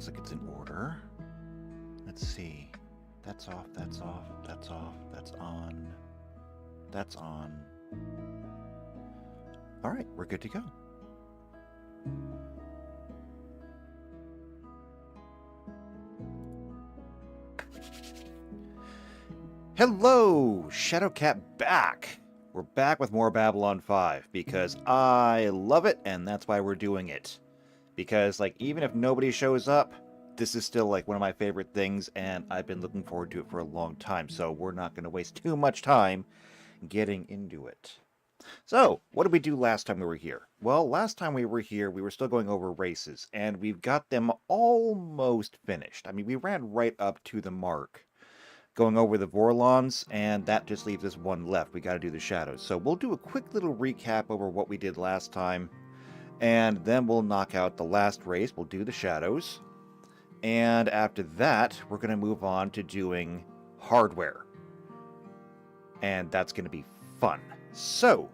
looks like it's in order. Let's see. That's off, that's off, that's off, that's on. That's on. Alright, we're good to go. Hello! Shadowcat back! We're back with more Babylon 5 because I love it and that's why we're doing it. Because, like, even if nobody shows up, this is still, like, one of my favorite things and I've been looking forward to it for a long time, so we're not going to waste too much time getting into it. So, what did we do last time we were here? Well, last time we were here, we were still going over races, and we've got them almost finished. I mean, we ran right up to the mark, going over the Vorlons, and that just leaves us one left. We got to do the Shadows. So we'll do a quick little recap over what we did last time, and then we'll knock out the last race. We'll do the Shadows, and after that, we're going to move on to doing hardware, and that's going to be fun. So,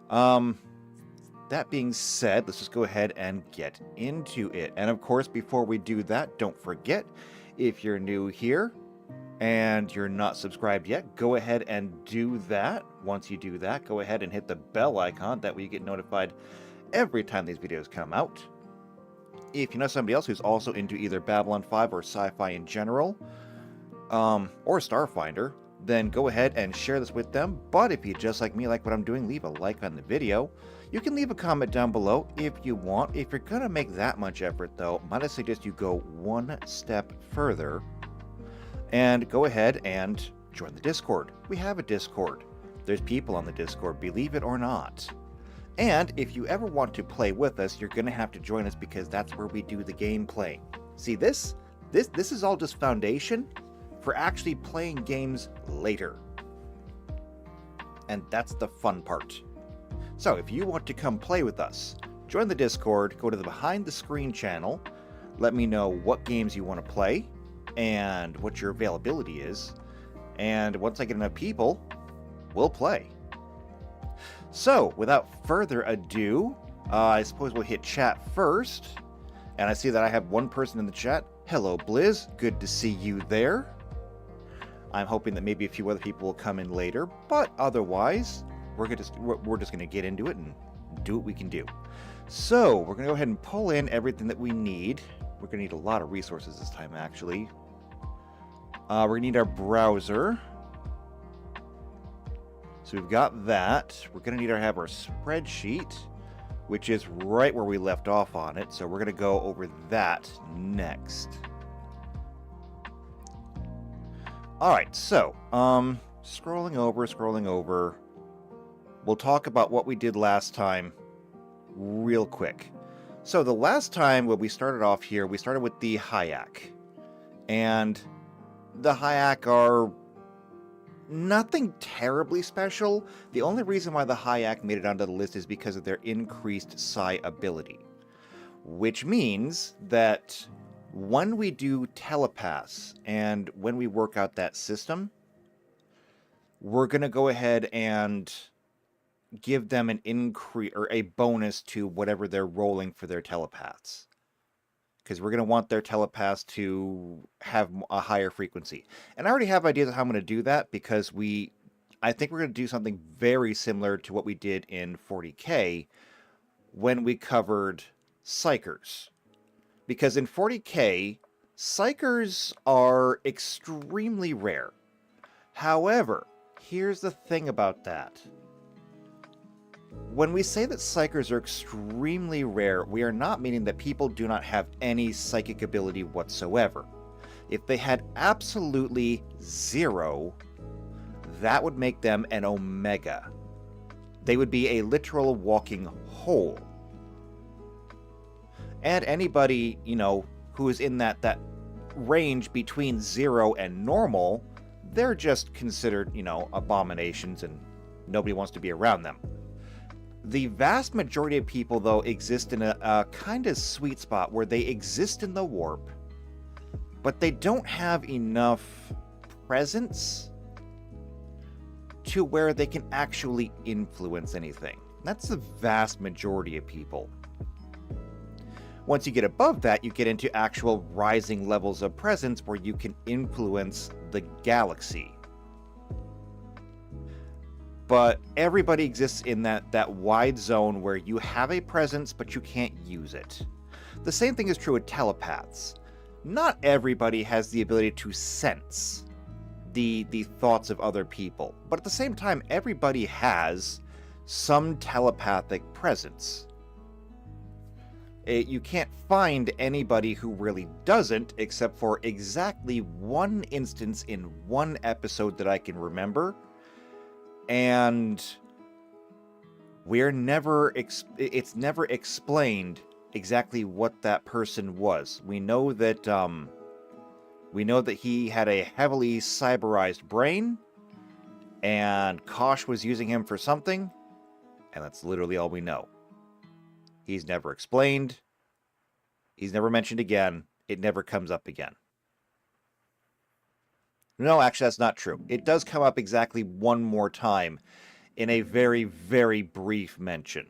that being said, let's just go ahead and get into it. And of course, before we do that, don't forget, if you're new here and you're not subscribed yet, go ahead and do that. Once you do that, go ahead and hit the bell icon. That way you get notified every time these videos come out. If you know somebody else who's also into either Babylon 5 or sci-fi in general, or Starfinder, then go ahead and share this with them. But if you just like me, like what I'm doing, leave a like on the video. You can leave a comment down below if you want. If you're gonna make that much effort though, might I suggest you go one step further and go ahead and join the Discord. We have a Discord. There's people on the Discord, believe it or not. And if you ever want to play with us, you're gonna have to join us because that's where we do the gameplay. See, this is all just foundation for actually playing games later. And that's the fun part. So if you want to come play with us, join the Discord, go to the Behind the Screen channel, let me know what games you want to play, and what your availability is, and once I get enough people, we'll play. So, without further ado, I suppose we'll hit chat first, and I see that I have one person in the chat. Hello Blizz, good to see you there. I'm hoping that maybe a few other people will come in later, but otherwise, we're just going to get into it and do what we can do. So, we're going to go ahead and pull in everything that we need. We're going to need a lot of resources this time, actually. We're going to need our browser. So we've got that. We're going to need to have our spreadsheet, which is right where we left off on it. So we're going to go over that next. Alright, so, scrolling over. We'll talk about what we did last time real quick. So the last time when we started off here, we started with the Hayek. And the Hayek are nothing terribly special. The only reason why the Hayek made it onto the list is because of their increased psi ability. Which means that when we do telepaths and when we work out that system, we're going to go ahead and give them an increase or a bonus to whatever they're rolling for their telepaths. Because we're going to want their telepaths to have a higher frequency. And I already have ideas of how I'm going to do that because I think we're going to do something very similar to what we did in 40K when we covered Psychers. Because in 40K, Psychers are extremely rare. However, here's the thing about that. When we say that Psychers are extremely rare, we are not meaning that people do not have any psychic ability whatsoever. If they had absolutely zero, that would make them an Omega. They would be a literal walking hole. And anybody, you know, who is in that range between zero and normal, they're just considered, you know, abominations and nobody wants to be around them. The vast majority of people, though, exist in a kind of sweet spot where they exist in the warp, but they don't have enough presence to where they can actually influence anything. That's the vast majority of people. Once you get above that, you get into actual rising levels of presence where you can influence the galaxy. But everybody exists in that wide zone where you have a presence, but you can't use it. The same thing is true with telepaths. Not everybody has the ability to sense the thoughts of other people, but at the same time, everybody has some telepathic presence. You can't find anybody who really doesn't, except for exactly one instance in one episode that I can remember, and it's never explained exactly what that person was. We know that he had a heavily cyberized brain, and Kosh was using him for something, and that's literally all we know. He's never explained. He's never mentioned again. It never comes up again. No, actually, that's not true. It does come up exactly one more time in a very, very brief mention.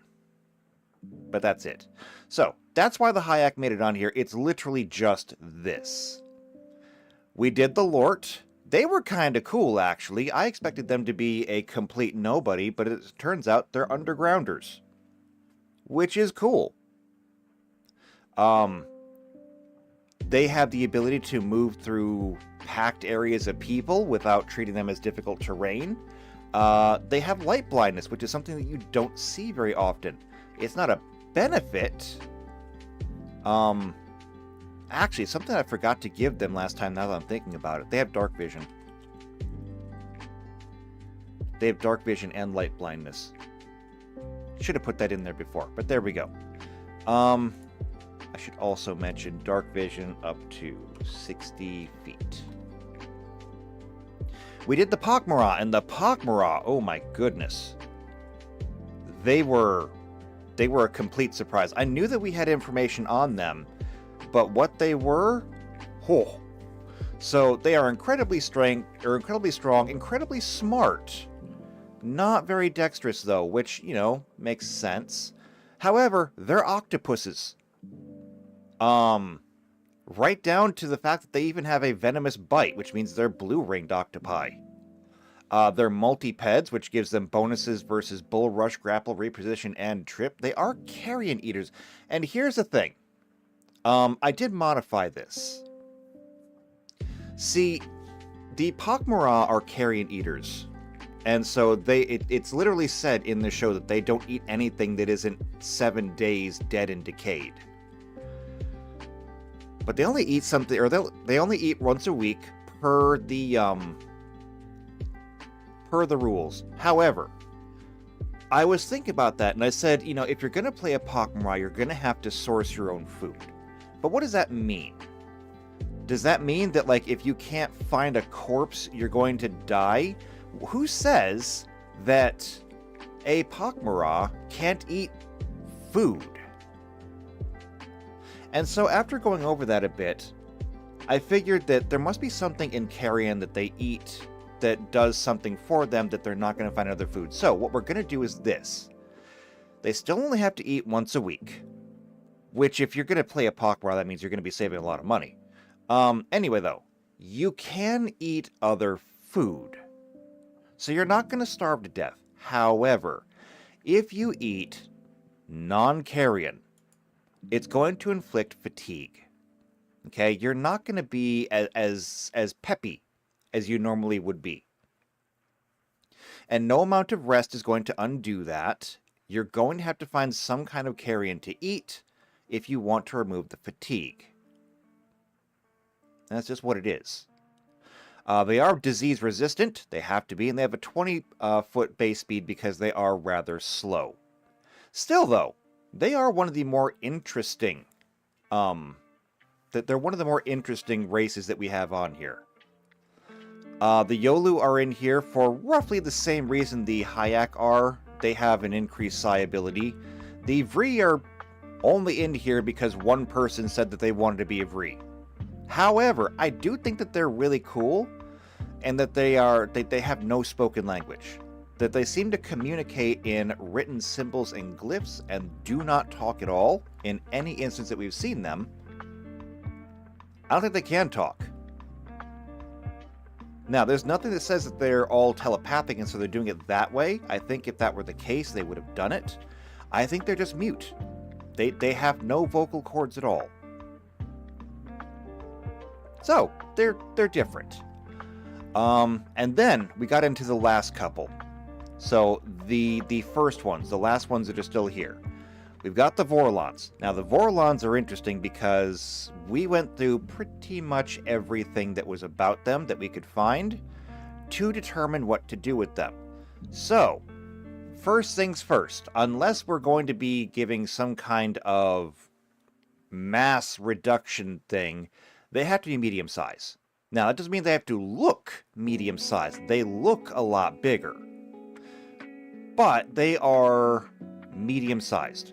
But that's it. So, that's why the Hayek made it on here. It's literally just this. We did the Lort. They were kind of cool, actually. I expected them to be a complete nobody, but it turns out they're undergrounders. Which is cool. They have the ability to move through packed areas of people without treating them as difficult terrain. They have light blindness, which is something that you don't see very often. It's not a benefit. Actually, it's something I forgot to give them last time, now that I'm thinking about it. They have dark vision. They have dark vision and light blindness. Should have put that in there before, but there we go. I should also mention dark vision up to 60 feet. We did the Pakmara, and the Pakmara, oh my goodness. They were a complete surprise. I knew that we had information on them, but what they were, oh. So they are incredibly strong, incredibly smart. Not very dexterous, though, which, makes sense. However, they're octopuses. Right down to the fact that they even have a venomous bite, which means they're blue-ringed octopi. They're multi-peds, which gives them bonuses versus bull rush, grapple, reposition, and trip. They are carrion eaters. And here's the thing. I did modify this. See, the Pakmara are carrion eaters. And so it's literally said in the show that they don't eat anything that isn't 7 days dead and decayed. But they only eat something, or they only eat once a week per the rules. However, I was thinking about that, and I said, if you're going to play a Pakmara, you're going to have to source your own food. But what does that mean? Does that mean that, if you can't find a corpse, you're going to die? Who says that a Pakmara can't eat food? And so after going over that a bit, I figured that there must be something in carrion that they eat that does something for them that they're not going to find other food. So what we're going to do is this. They still only have to eat once a week, which if you're going to play a Pakmara, that means you're going to be saving a lot of money. Anyway, though, you can eat other food. So you're not going to starve to death. However, if you eat non-carrion, it's going to inflict fatigue. Okay, you're not going to be as peppy as you normally would be. And no amount of rest is going to undo that. You're going to have to find some kind of carrion to eat if you want to remove the fatigue. And that's just what it is. They are disease resistant. They have to be, and they have a 20-foot base speed because they are rather slow. Still, though, they are one of the more interesting. They're one of the more interesting races that we have on here. The Yolu are in here for roughly the same reason the Hayek are. They have an increased psi ability. The Vree are only in here because one person said that they wanted to be a Vree. However, I do think that they're really cool, and that they have no spoken language. that they seem to communicate in written symbols and glyphs and do not talk at all in any instance that we've seen them. I don't think they can talk. Now, there's nothing that says that they're all telepathic and so they're doing it that way. I think if that were the case, they would have done it. I think they're just mute. They have no vocal cords at all. So, they're different. And then we got into the last couple. So, the first ones, the last ones that are still here. We've got the Vorlons. Now, the Vorlons are interesting because we went through pretty much everything that was about them that we could find to determine what to do with them. So, first things first, unless we're going to be giving some kind of mass reduction thing, they have to be medium size. Now, that doesn't mean they have to look medium size. They look a lot bigger. But they are medium sized.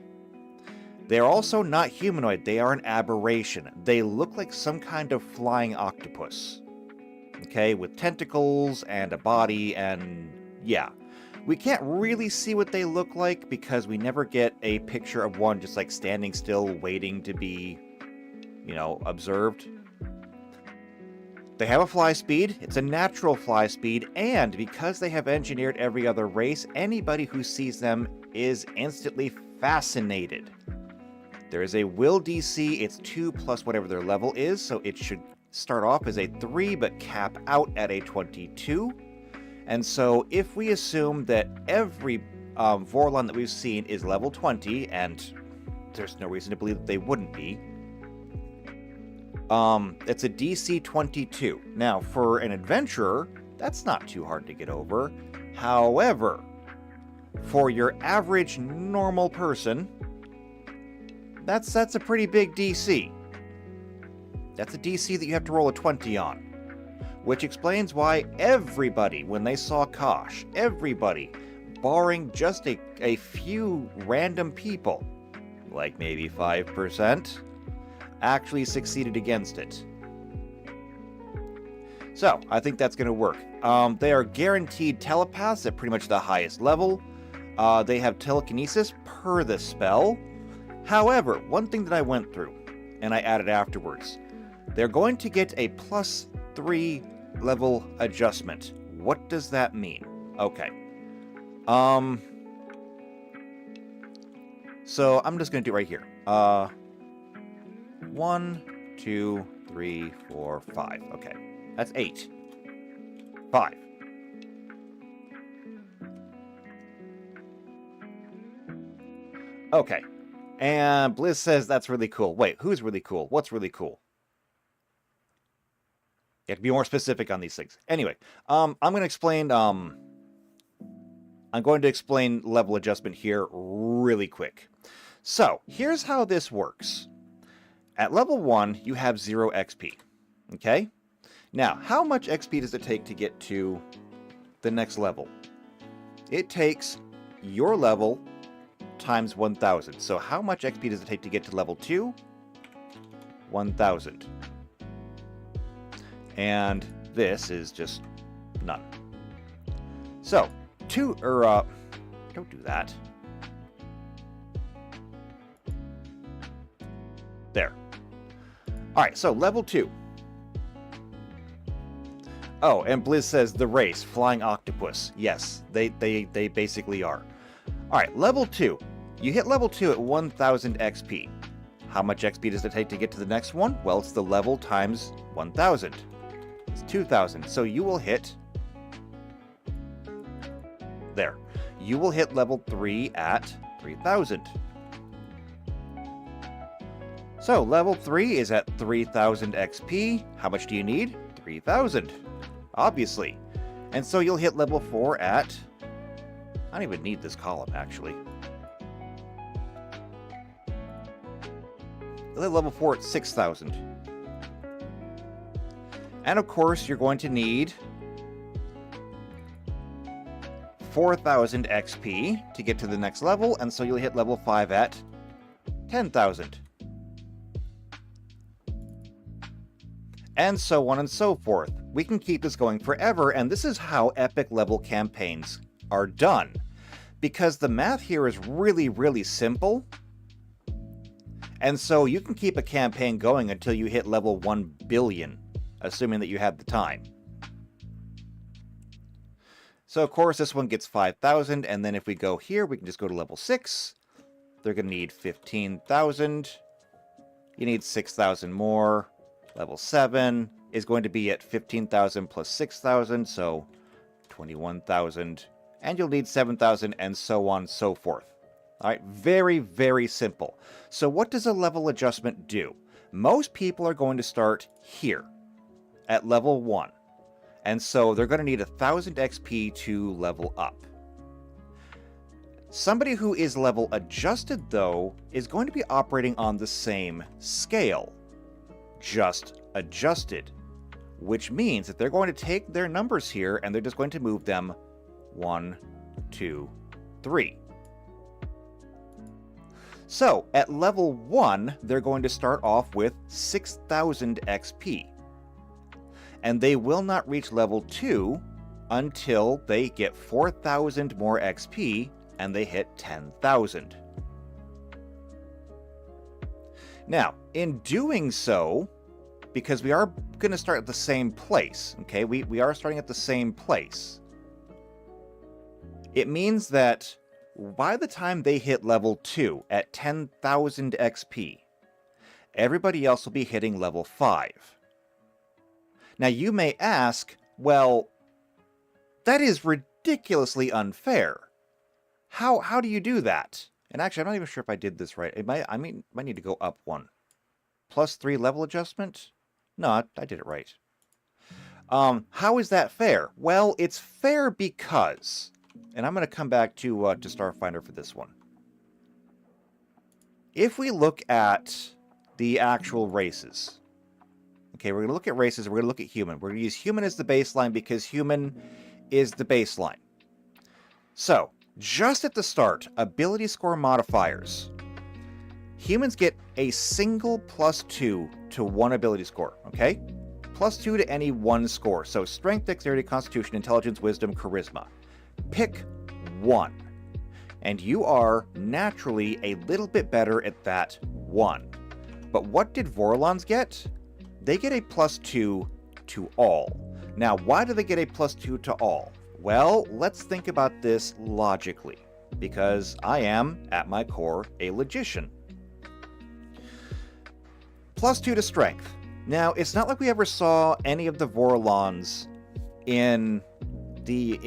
They're also not humanoid. They are an aberration. They look like some kind of flying octopus. Okay, with tentacles and a body and yeah. We can't really see what they look like because we never get a picture of one just like standing still waiting to be, observed. They have a fly speed. It's a natural fly speed, and because they have engineered every other race, anybody who sees them is instantly fascinated. There is a will DC, it's 2 plus whatever their level is, so it should start off as a 3 but cap out at a 22. And so if we assume that every Vorlon that we've seen is level 20, and there's no reason to believe that they wouldn't be, it's a DC 22. Now, for an adventurer, that's not too hard to get over. However, for your average normal person, that's a pretty big DC. That's a DC that you have to roll a 20 on. Which explains why everybody, when they saw Kosh, everybody, barring just a few random people, like maybe 5%, actually succeeded against it. So, I think that's going to work. They are guaranteed telepaths at pretty much the highest level. They have telekinesis per the spell. However, one thing that I went through, and I added afterwards, they're going to get a +3 level adjustment. What does that mean? Okay. So I'm just going to do it right here. 1, 2, 3, 4, 5. Okay. That's 8. 5. Okay. And Blizz says that's really cool. Wait, who's really cool? What's really cool? You have to be more specific on these things. Anyway, I'm going to explain level adjustment here really quick. So, here's how this works. At level 1, you have 0 XP. Okay? Now, how much XP does it take to get to the next level? It takes your level times 1,000. So how much XP does it take to get to level 2? 1,000. And this is just none. So, don't do that. There. Alright, so level 2. Oh, and Blizz says the race, flying octopus. Yes, they basically are. Alright, level 2. You hit level 2 at 1,000 XP. How much XP does it take to get to the next one? Well, it's the level times 1,000. It's 2,000. So you will hit... There. You will hit level 3 at 3,000. So, level 3 is at 3,000 XP. How much do you need? 3,000. Obviously. And so you'll hit level 4 at... I don't even need this column, actually. You'll hit level 4 at 6,000. And of course, you're going to need 4,000 XP to get to the next level, and so you'll hit level 5 at 10,000. And so on and so forth. We can keep this going forever, and this is how epic level campaigns are done. Because the math here is really, really simple. And so you can keep a campaign going until you hit level 1 billion, assuming that you have the time. So of course this one gets 5,000, and then if we go here, we can just go to level 6. They're going to need 15,000. You need 6,000 more. Level 7 is going to be at 15,000 plus 6,000, so 21,000. And you'll need 7,000, and so on and so forth. All right, very, very simple. So what does a level adjustment do? Most people are going to start here at level 1. And so they're going to need 1,000 XP to level up. Somebody who is level adjusted, though, is going to be operating on the same scale, just adjusted, which means that they're going to take their numbers here and they're just going to move them 1, 2, 3. So, at level 1, they're going to start off with 6,000 XP. And they will not reach level 2 until they get 4,000 more XP and they hit 10,000. Now, in doing so, because we are going to start at the same place, okay? We are starting at the same place. It means that by the time they hit level 2 at 10,000 XP, everybody else will be hitting level 5. Now you may ask, well, that is ridiculously unfair. How do you do that? And actually, I'm not even sure if I did this right. I might need to go up 1. Plus 3 level adjustment? No, I did it right. How is that fair? Well, it's fair because, and I'm going to come back to Starfinder for this one. If we look at the actual races, okay, we're going to look at races, we're going to look at human. We're going to use human as the baseline because human is the baseline. So, just at the start, ability score modifiers. Humans get a single +2 to 1 ability score, okay? +2 to any 1 score. So strength, dexterity, constitution, intelligence, wisdom, charisma. Pick 1. And you are naturally a little bit better at that 1. But what did Vorlons get? They get a +2 to all. Now, why do they get a +2 to all? Well, let's think about this logically, because I am, at my core, a logician. +2 to strength. Now, it's not like we ever saw any of the Vorlons in the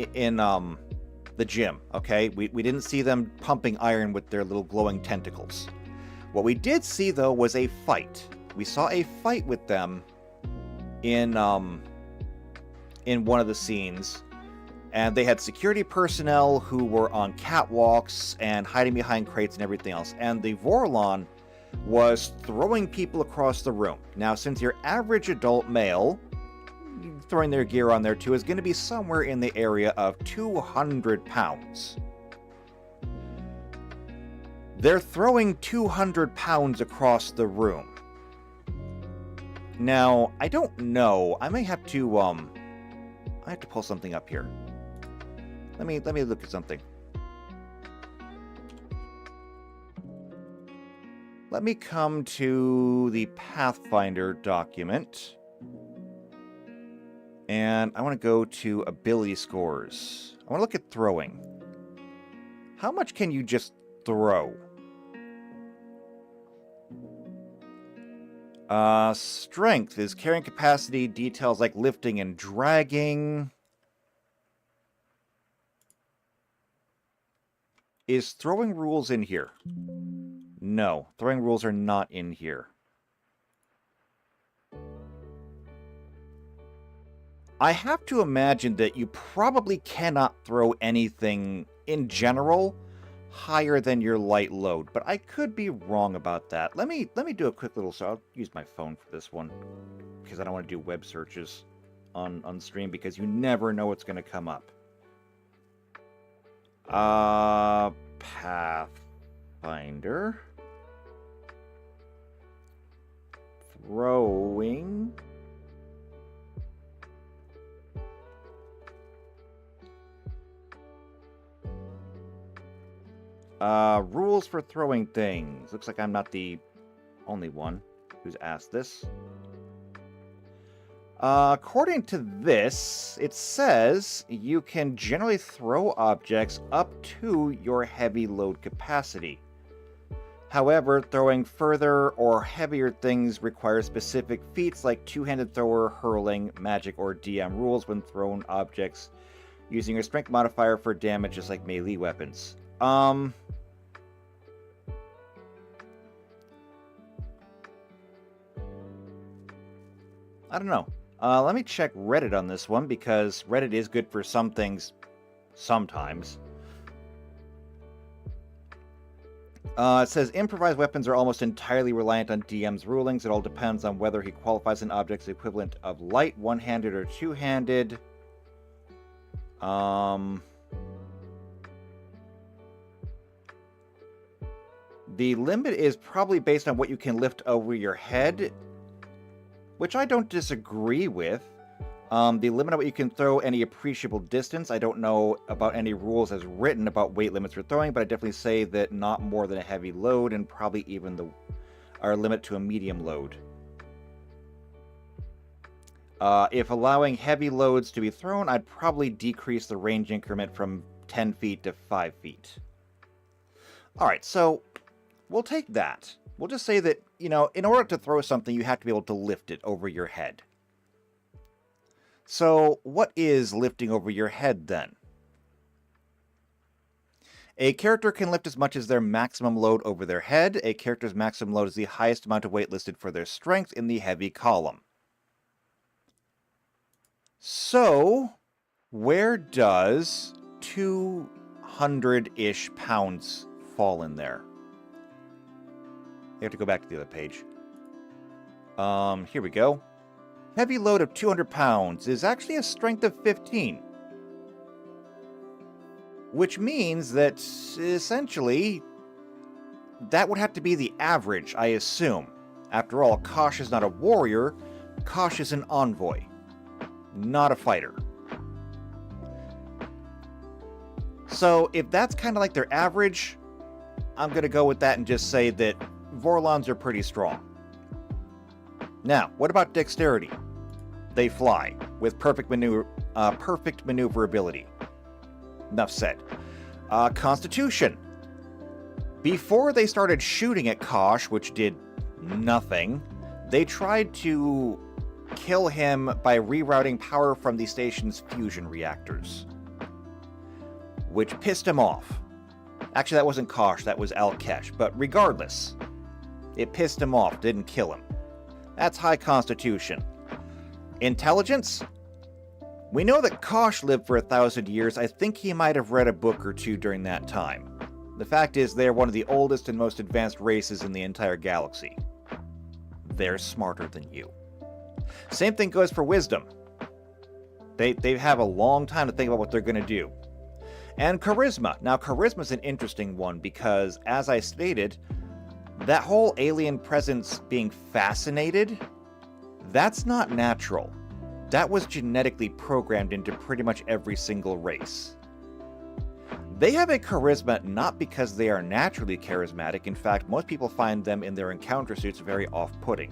gym, okay? We didn't see them pumping iron with their little glowing tentacles. What we did see, though, was a fight. We saw a fight with them in one of the scenes, and they had security personnel who were on catwalks and hiding behind crates and everything else, and the Vorlon was throwing people across the room. Now, since your average adult male, throwing their gear on there too, is going to be somewhere in the area of 200 pounds. They're throwing 200 pounds across the room. Now, I don't know. I may have to, I have to pull something up here. Let me look at something. Let me come to the Pathfinder document. And I want to go to ability scores. I want to look at throwing. How much can you just throw? Strength is carrying capacity, details like lifting and dragging. Is throwing rules in here? No, throwing rules are not in here. I have to imagine that you probably cannot throw anything in general higher than your light load, but I could be wrong about that. Let me do a quick little, so I'll use my phone for this one because I don't want to do web searches on stream because you never know what's going to come up. Pathfinder. Throwing. Rules for throwing things. Looks like I'm not the only one who's asked this. According to this, it says you can generally throw objects up to your heavy load capacity. However, throwing further or heavier things requires specific feats like two-handed thrower, hurling, magic, or DM rules when thrown objects using your strength modifier for damage just like melee weapons. I don't know. Let me check Reddit on this one, because Reddit is good for some things sometimes. It says, improvised weapons are almost entirely reliant on DM's rulings. It all depends on whether he qualifies an object's equivalent of light, one-handed, or two-handed. The limit is probably based on what you can lift over your head, which I don't disagree with. The limit on what you can throw any appreciable distance. I don't know about any rules as written about weight limits for throwing, but I definitely say that not more than a heavy load, and probably even our limit to a medium load. If allowing heavy loads to be thrown, I'd probably decrease the range increment from 10 feet to 5 feet. Alright, so we'll take that. We'll just say that, in order to throw something, you have to be able to lift it over your head. So, what is lifting over your head, then? A character can lift as much as their maximum load over their head. A character's maximum load is the highest amount of weight listed for their strength in the heavy column. So, where does 200-ish pounds fall in there? You have to go back to the other page. Here we go. Heavy load of 200 pounds is actually a strength of 15. Which means that, essentially, that would have to be the average, I assume. After all, Kosh is not a warrior. Kosh is an envoy, not a fighter. So, if that's kind of like their average, I'm going to go with that and just say that Vorlons are pretty strong. Now, what about dexterity? They fly with perfect maneuverability. Enough said. Constitution. Before they started shooting at Kosh, which did nothing, they tried to kill him by rerouting power from the station's fusion reactors, which pissed him off. Actually, that wasn't Kosh, that was Alkesh, but regardless, it pissed him off, didn't kill him. That's high constitution. Intelligence? We know that Kosh lived for 1,000 years. I think he might have read a book or two during that time. The fact is, they're one of the oldest and most advanced races in the entire galaxy. They're smarter than you. Same thing goes for wisdom. They have a long time to think about what they're going to do. And charisma. Now, charisma is an interesting one because, as I stated, that whole alien presence being fascinated, that's not natural. That was genetically programmed into pretty much every single race. They have a charisma not because they are naturally charismatic. In fact, most people find them in their encounter suits very off-putting.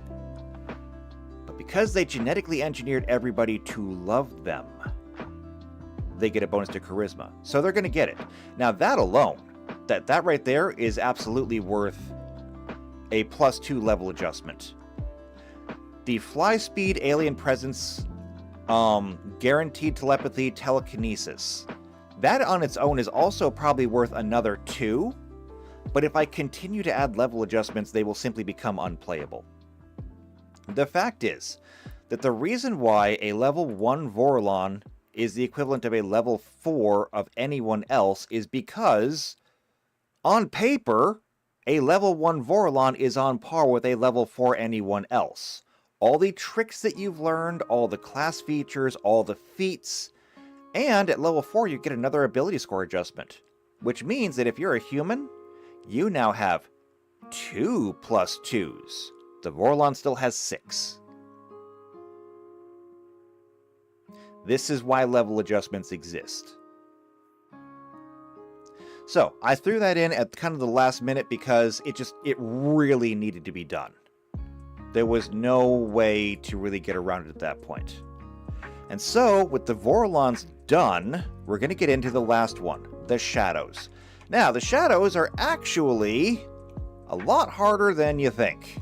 But because they genetically engineered everybody to love them, they get a bonus to charisma. So they're going to get it. Now that alone, that right there is absolutely worth a +2 level adjustment. The fly speed, alien presence, guaranteed telepathy, telekinesis. That on its own is also probably worth another 2, but if I continue to add level adjustments, they will simply become unplayable. The fact is that the reason why a level 1 Vorlon is the equivalent of a level 4 of anyone else is because, on paper, a level 1 Vorlon is on par with a level 4 anyone else. All the tricks that you've learned, all the class features, all the feats, and at level 4 you get another ability score adjustment. Which means that if you're a human, you now have 2 +2s. The Vorlon still has 6. This is why level adjustments exist. So I threw that in at kind of the last minute because it really needed to be done. There was no way to really get around it at that point. And so, with the Vorlons done, we're going to get into the last one, the Shadows. Now, the Shadows are actually a lot harder than you think.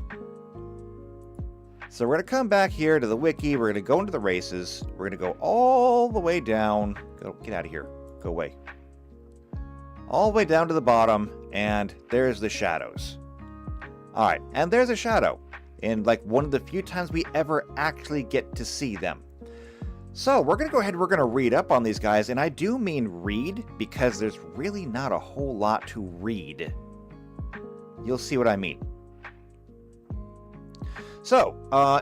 So we're going to come back here to the wiki, we're going to go into the races, we're going to go all the way down, get out of here, go away. All the way down to the bottom, and there's the Shadows. Alright, and there's a Shadow, in like one of the few times we ever actually get to see them. So we're going to go ahead and we're going to read up on these guys, and I do mean read, because there's really not a whole lot to read. You'll see what I mean. So,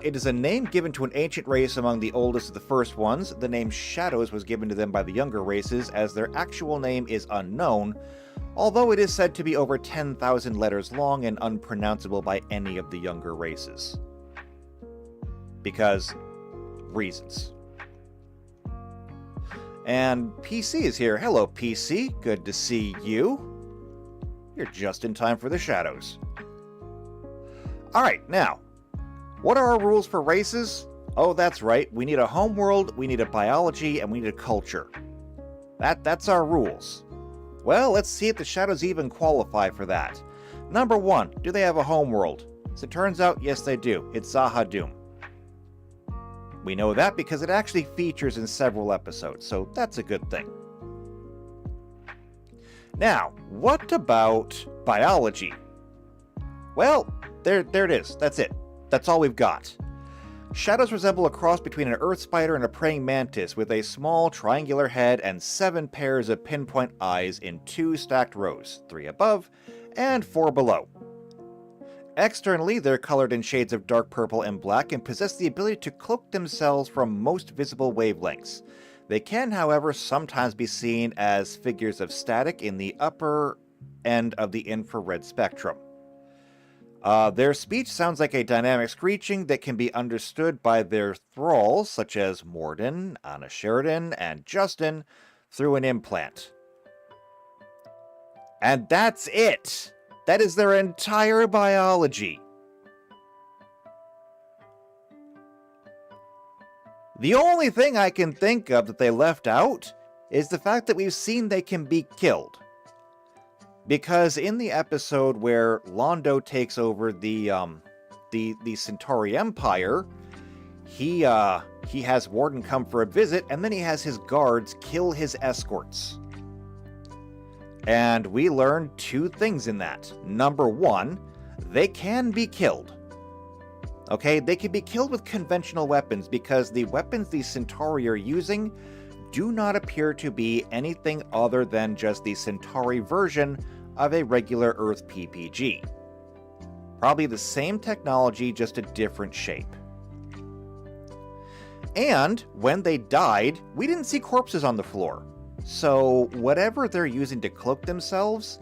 it is a name given to an ancient race among the oldest of the first ones. The name Shadows was given to them by the younger races, as their actual name is unknown, although it is said to be over 10,000 letters long and unpronounceable by any of the younger races. Because reasons. And PC is here. Hello, PC. Good to see you. You're just in time for the Shadows. Alright, now, what are our rules for races? Oh, that's right. We need a homeworld, we need a biology, and we need a culture. That's our rules. Well, let's see if the Shadows even qualify for that. Number 1, do they have a homeworld? As it turns out, yes they do. It's Zahadum. We know that because it actually features in several episodes, so that's a good thing. Now, what about biology? Well, there it is. That's it. That's all we've got. Shadows resemble a cross between an earth spider and a praying mantis, with a small triangular head and 7 pairs of pinpoint eyes in 2 stacked rows, 3 above and 4 below. Externally, they're colored in shades of dark purple and black and possess the ability to cloak themselves from most visible wavelengths. They can, however, sometimes be seen as figures of static in the upper end of the infrared spectrum. Their speech sounds like a dynamic screeching that can be understood by their thralls, such as Morden, Anna Sheridan, and Justin, through an implant. And that's it! That is their entire biology. The only thing I can think of that they left out is the fact that we've seen they can be killed. Because in the episode where Londo takes over the Centauri Empire, he has Warden come for a visit, and then he has his guards kill his escorts. And we learned 2 things in that. Number 1, they can be killed. Okay, they can be killed with conventional weapons because the weapons the Centauri are using do not appear to be anything other than just the Centauri version of a regular Earth PPG. Probably the same technology, just a different shape. And when they died, we didn't see corpses on the floor. So whatever they're using to cloak themselves,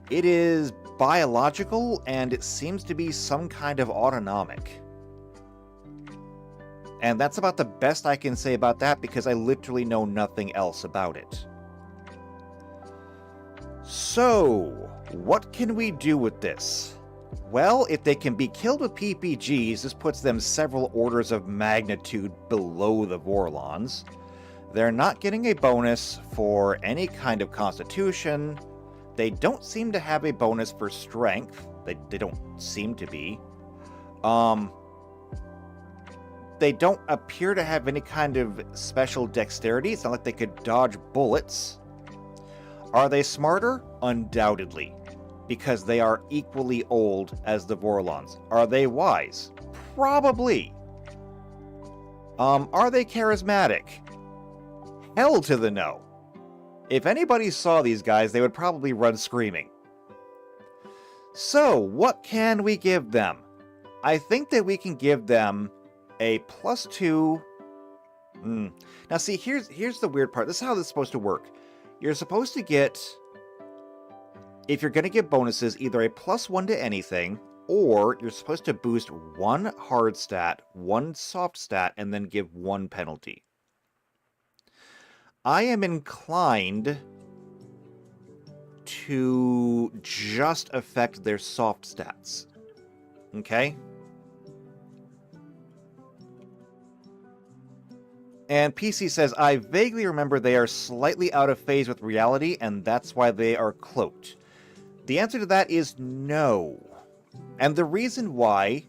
it is biological and it seems to be some kind of autonomic. And that's about the best I can say about that because I literally know nothing else about it. So, what can we do with this? Well, if they can be killed with PPGs, this puts them several orders of magnitude below the Vorlons. They're not getting a bonus for any kind of constitution. They don't seem to have a bonus for strength. They don't seem to be. They don't appear to have any kind of special dexterity. It's not like they could dodge bullets. Are they smarter? Undoubtedly. Because they are equally old as the Vorlons. Are they wise? Probably. Are they charismatic? Hell to the no. If anybody saw these guys, they would probably run screaming. So, what can we give them? I think that we can give them a +2... Now see, here's the weird part. This is how this is supposed to work. You're supposed to get... If you're going to give bonuses, either a +1 to anything, or you're supposed to boost 1 hard stat, 1 soft stat, and then give 1 penalty. I am inclined to just affect their soft stats. Okay? And PC says, I vaguely remember they are slightly out of phase with reality, and that's why they are cloaked. The answer to that is no. And the reason why,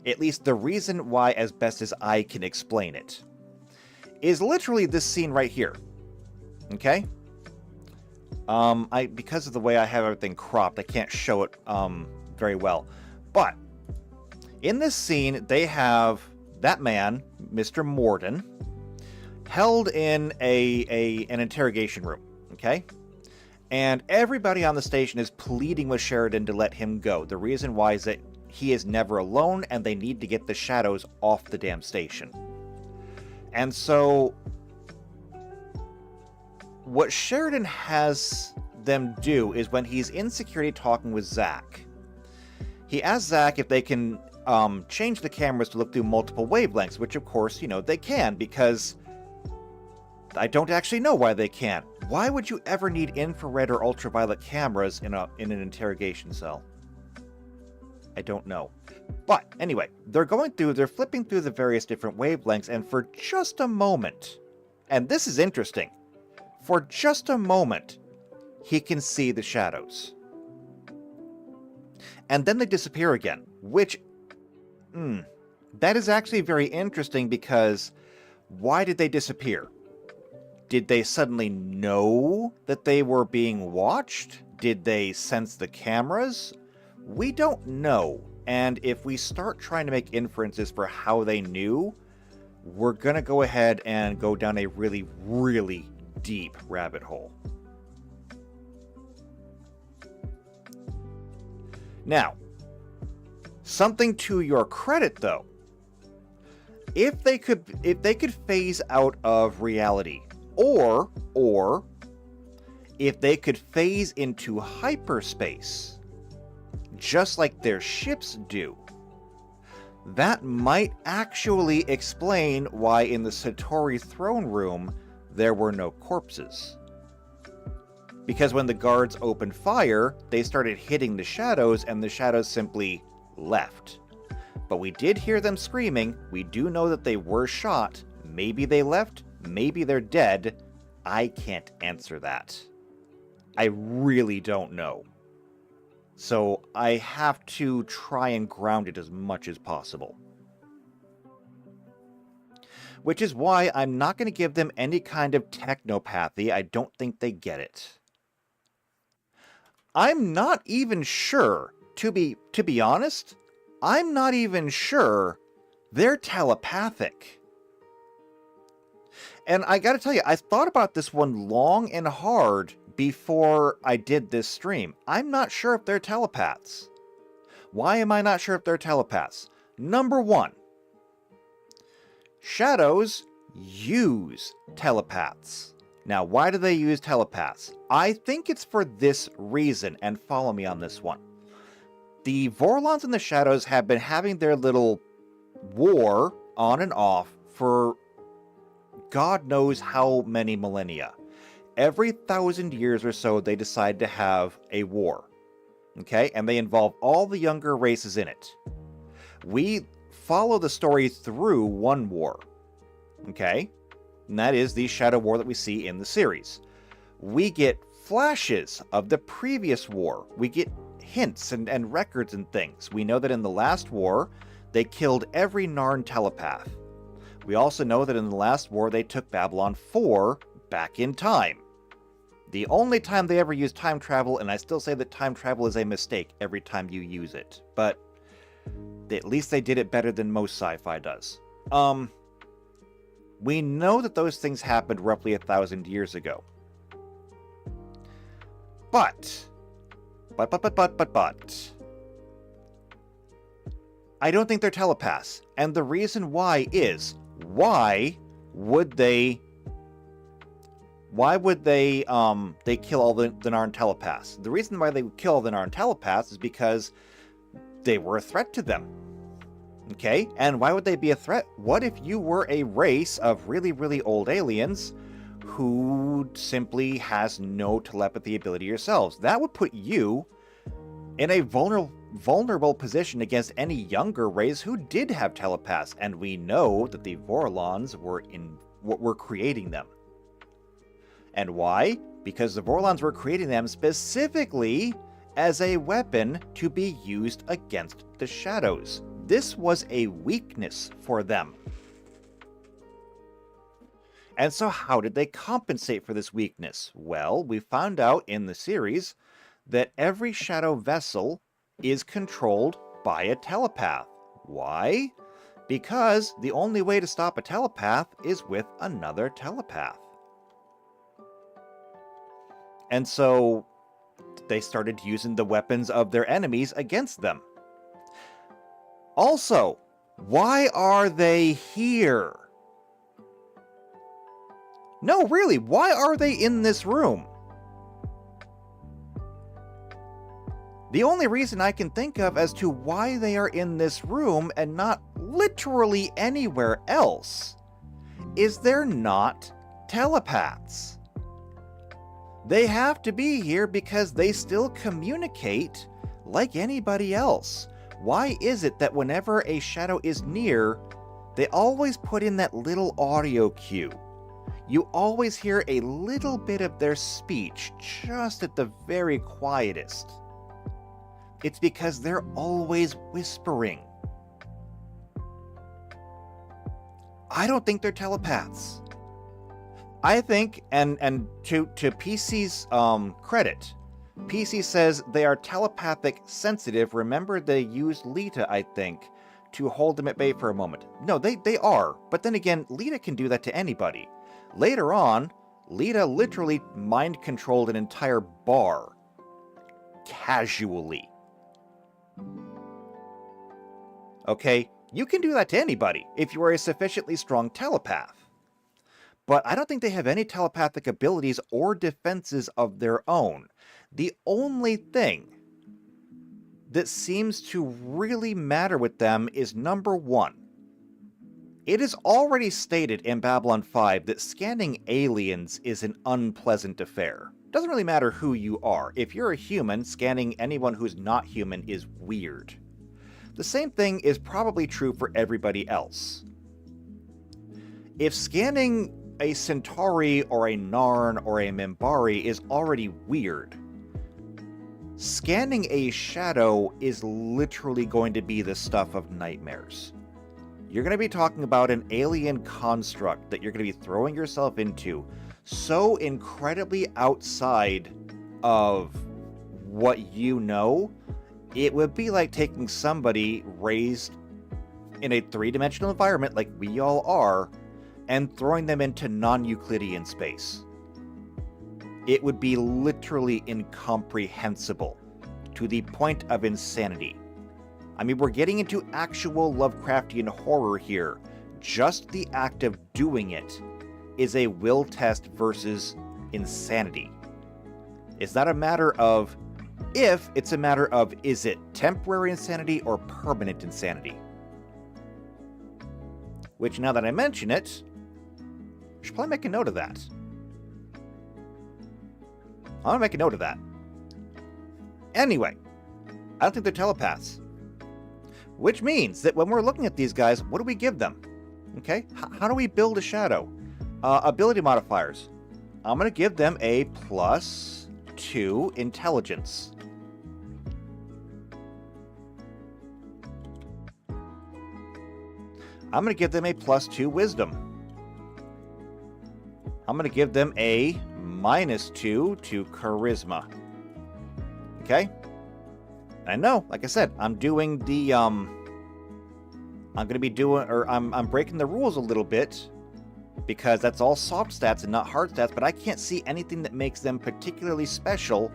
at least the reason why as best as I can explain it, is literally this scene right here. Okay? Because of the way I have everything cropped, I can't show it very well. But in this scene, they have that man, Mr. Morden, held in an interrogation room, okay? And everybody on the station is pleading with Sheridan to let him go. The reason why is that he is never alone, and they need to get the shadows off the damn station. And so, what Sheridan has them do is when he's in security talking with Zach, he asks Zach if they can change the cameras to look through multiple wavelengths, which of course, you know, they can, because I don't actually know why they can't. Why would you ever need infrared or ultraviolet cameras in an interrogation cell? I don't know. But anyway, they're flipping through the various different wavelengths, and for just a moment, and this is interesting, for just a moment, he can see the shadows. And then they disappear again, which, that is actually very interesting, because why did they disappear? Did they suddenly know that they were being watched? Did they sense the cameras? We don't know. And if we start trying to make inferences for how they knew, we're going to go ahead and go down a really, really deep rabbit hole. Now, something to your credit, though. If they could phase out of reality, or if they could phase into hyperspace, just like their ships do, that might actually explain why in the Satori throne room there were no corpses. Because when the guards opened fire, they started hitting the shadows, and the shadows simply left. But we did hear them screaming. We do know that they were shot. Maybe they left. Maybe they're dead. I can't answer that. I really don't know. So I have to try and ground it as much as possible. Which is why I'm not going to give them any kind of technopathy. I don't think they get it. I'm not even sure, to be honest, I'm not even sure they're telepathic. And I gotta tell you, I thought about this one long and hard before I did this stream. I'm not sure if they're telepaths. Why am I not sure if they're telepaths? Number one, shadows use telepaths. Now, why do they use telepaths? I think it's for this reason, and follow me on this one. The Vorlons and the Shadows have been having their little war on and off for God knows how many millennia. Every 1,000 years or so, they decide to have a war. Okay? And they involve all the younger races in it. We follow the story through one war. Okay? And that is the Shadow War that we see in the series. We get flashes of the previous war. We get hints and records and things. We know that in the last war, they killed every Narn telepath. We also know that in the last war, they took Babylon 4 back in time. The only time they ever used time travel, and I still say that time travel is a mistake every time you use it, but at least they did it better than most sci-fi does. We know that those things happened roughly 1,000 years ago. But, I don't think they're telepaths. And the reason why is, why would they kill all the Narn telepaths? The reason why they would kill all the Narn telepaths is because they were a threat to them. Okay? And why would they be a threat? What if you were a race of really, really old aliens who simply has no telepathy ability yourselves. That would put you in a vulnerable position against any younger race who did have telepaths, and we know that the Vorlons were creating them. And why? Because the Vorlons were creating them specifically as a weapon to be used against the Shadows. This was a weakness for them. And so how did they compensate for this weakness? Well, we found out in the series that every Shadow vessel is controlled by a telepath. Why? Because the only way to stop a telepath is with another telepath. And so they started using the weapons of their enemies against them. Also, why are they here? No, really, why are they in this room? The only reason I can think of as to why they are in this room and not literally anywhere else is they're not telepaths. They have to be here because they still communicate like anybody else. Why is it that whenever a shadow is near, they always put in that little audio cue? You always hear a little bit of their speech, just at the very quietest. It's because they're always whispering. I don't think they're telepaths. I think, and to PC's credit, PC says they are telepathic sensitive. Remember, they used Lita, I think, to hold them at bay for a moment. No, they are. But then again, Lita can do that to anybody. Later on, Lita literally mind-controlled an entire bar. Casually. Okay, you can do that to anybody if you are a sufficiently strong telepath. But I don't think they have any telepathic abilities or defenses of their own. The only thing that seems to really matter with them is number one. It is already stated in Babylon 5 that scanning aliens is an unpleasant affair. Doesn't really matter who you are. If you're a human, scanning anyone who's not human is weird. The same thing is probably true for everybody else. If scanning a Centauri or a Narn or a Minbari is already weird, scanning a shadow is literally going to be the stuff of nightmares. You're going to be talking about an alien construct that you're going to be throwing yourself into so incredibly outside of what you know, it would be like taking somebody raised in a three-dimensional environment like we all are and throwing them into non-Euclidean space. It would be literally incomprehensible to the point of insanity. I mean, we're getting into actual Lovecraftian horror here. Just the act of doing it is a will test versus insanity. It's not a matter of if, it's a matter of is it temporary insanity or permanent insanity. Which, now that I mention it, I should probably make a note of that. I'm gonna make a note of that. Anyway, I don't think they're telepaths. Which means that when we're looking at these guys, what do we give them? Okay, how do we build a shadow? Ability modifiers. I'm going to give them a +2 intelligence. I'm going to give them a +2 wisdom. I'm going to give them a -2 to charisma. Okay? I know, like I said, I'm doing the, I'm going to be doing, or I'm breaking the rules a little bit, because that's all soft stats and not hard stats, but I can't see anything that makes them particularly special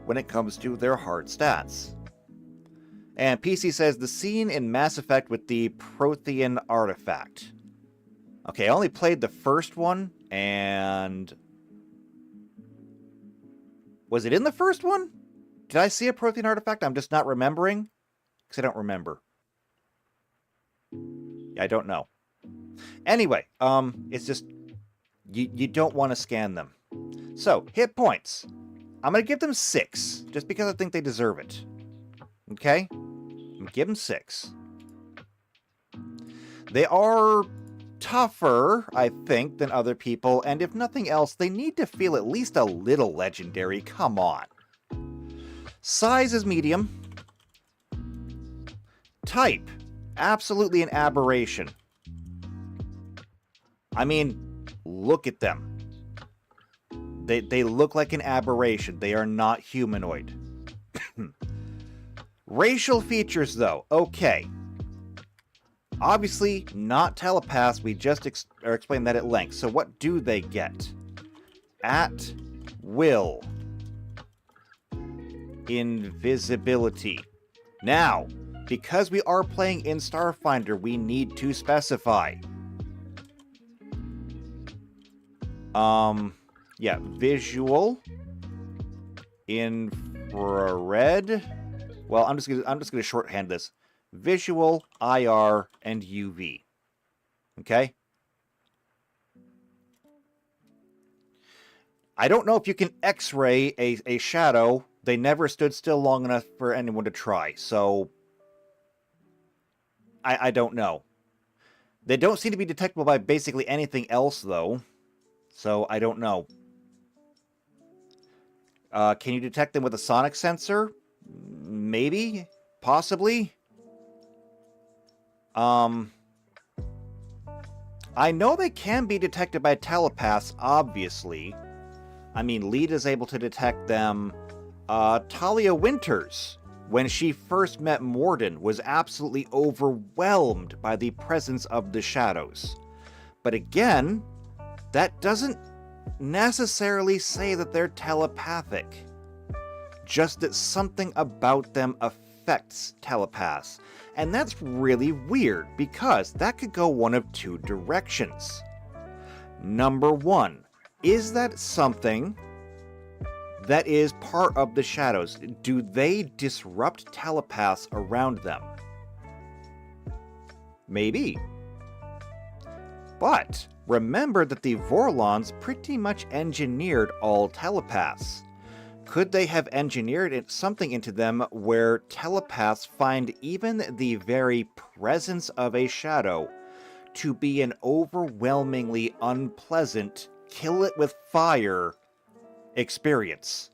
when it comes to their hard stats. And PC says, the scene in Mass Effect with the Prothean artifact. Okay, I only played the first one, and... was it in the first one? Did I see a Prothean artifact? I'm just not remembering? Because I don't remember. I don't know. Anyway, it's just... You don't want to scan them. So, hit points. I'm going to give them 6, just because I think they deserve it. Okay? I'm going to give them 6. They are tougher, I think, than other people, and if nothing else, they need to feel at least a little legendary. Come on. Size is medium. Type, absolutely an aberration. I mean, look at them. They look like an aberration. They are not humanoid. Racial features, though. Okay. Obviously, not telepaths. We just explained that at length. So what do they get? At will. Invisibility. Now, because we are playing in Starfinder, we need to specify. Yeah, visual, infrared. Well, I'm just gonna shorthand this. Visual, IR, and UV. Okay? I don't know if you can X-ray a shadow. They never stood still long enough for anyone to try, so I don't know. They don't seem to be detectable by basically anything else, though, so I don't know. Can you detect them with a sonic sensor? Maybe? Possibly? I know they can be detected by telepaths, obviously. I mean, Lead is able to detect them. Talia Winters, when she first met Morden, was absolutely overwhelmed by the presence of the shadows. But again, that doesn't necessarily say that they're telepathic. Just that something about them affects telepaths. And that's really weird, because that could go one of 2 directions. Number 1, is that something that is part of the shadows? Do they disrupt telepaths around them? Maybe. But remember that the Vorlons pretty much engineered all telepaths. Could they have engineered something into them where telepaths find even the very presence of a shadow to be an overwhelmingly unpleasant, kill it with fire experience?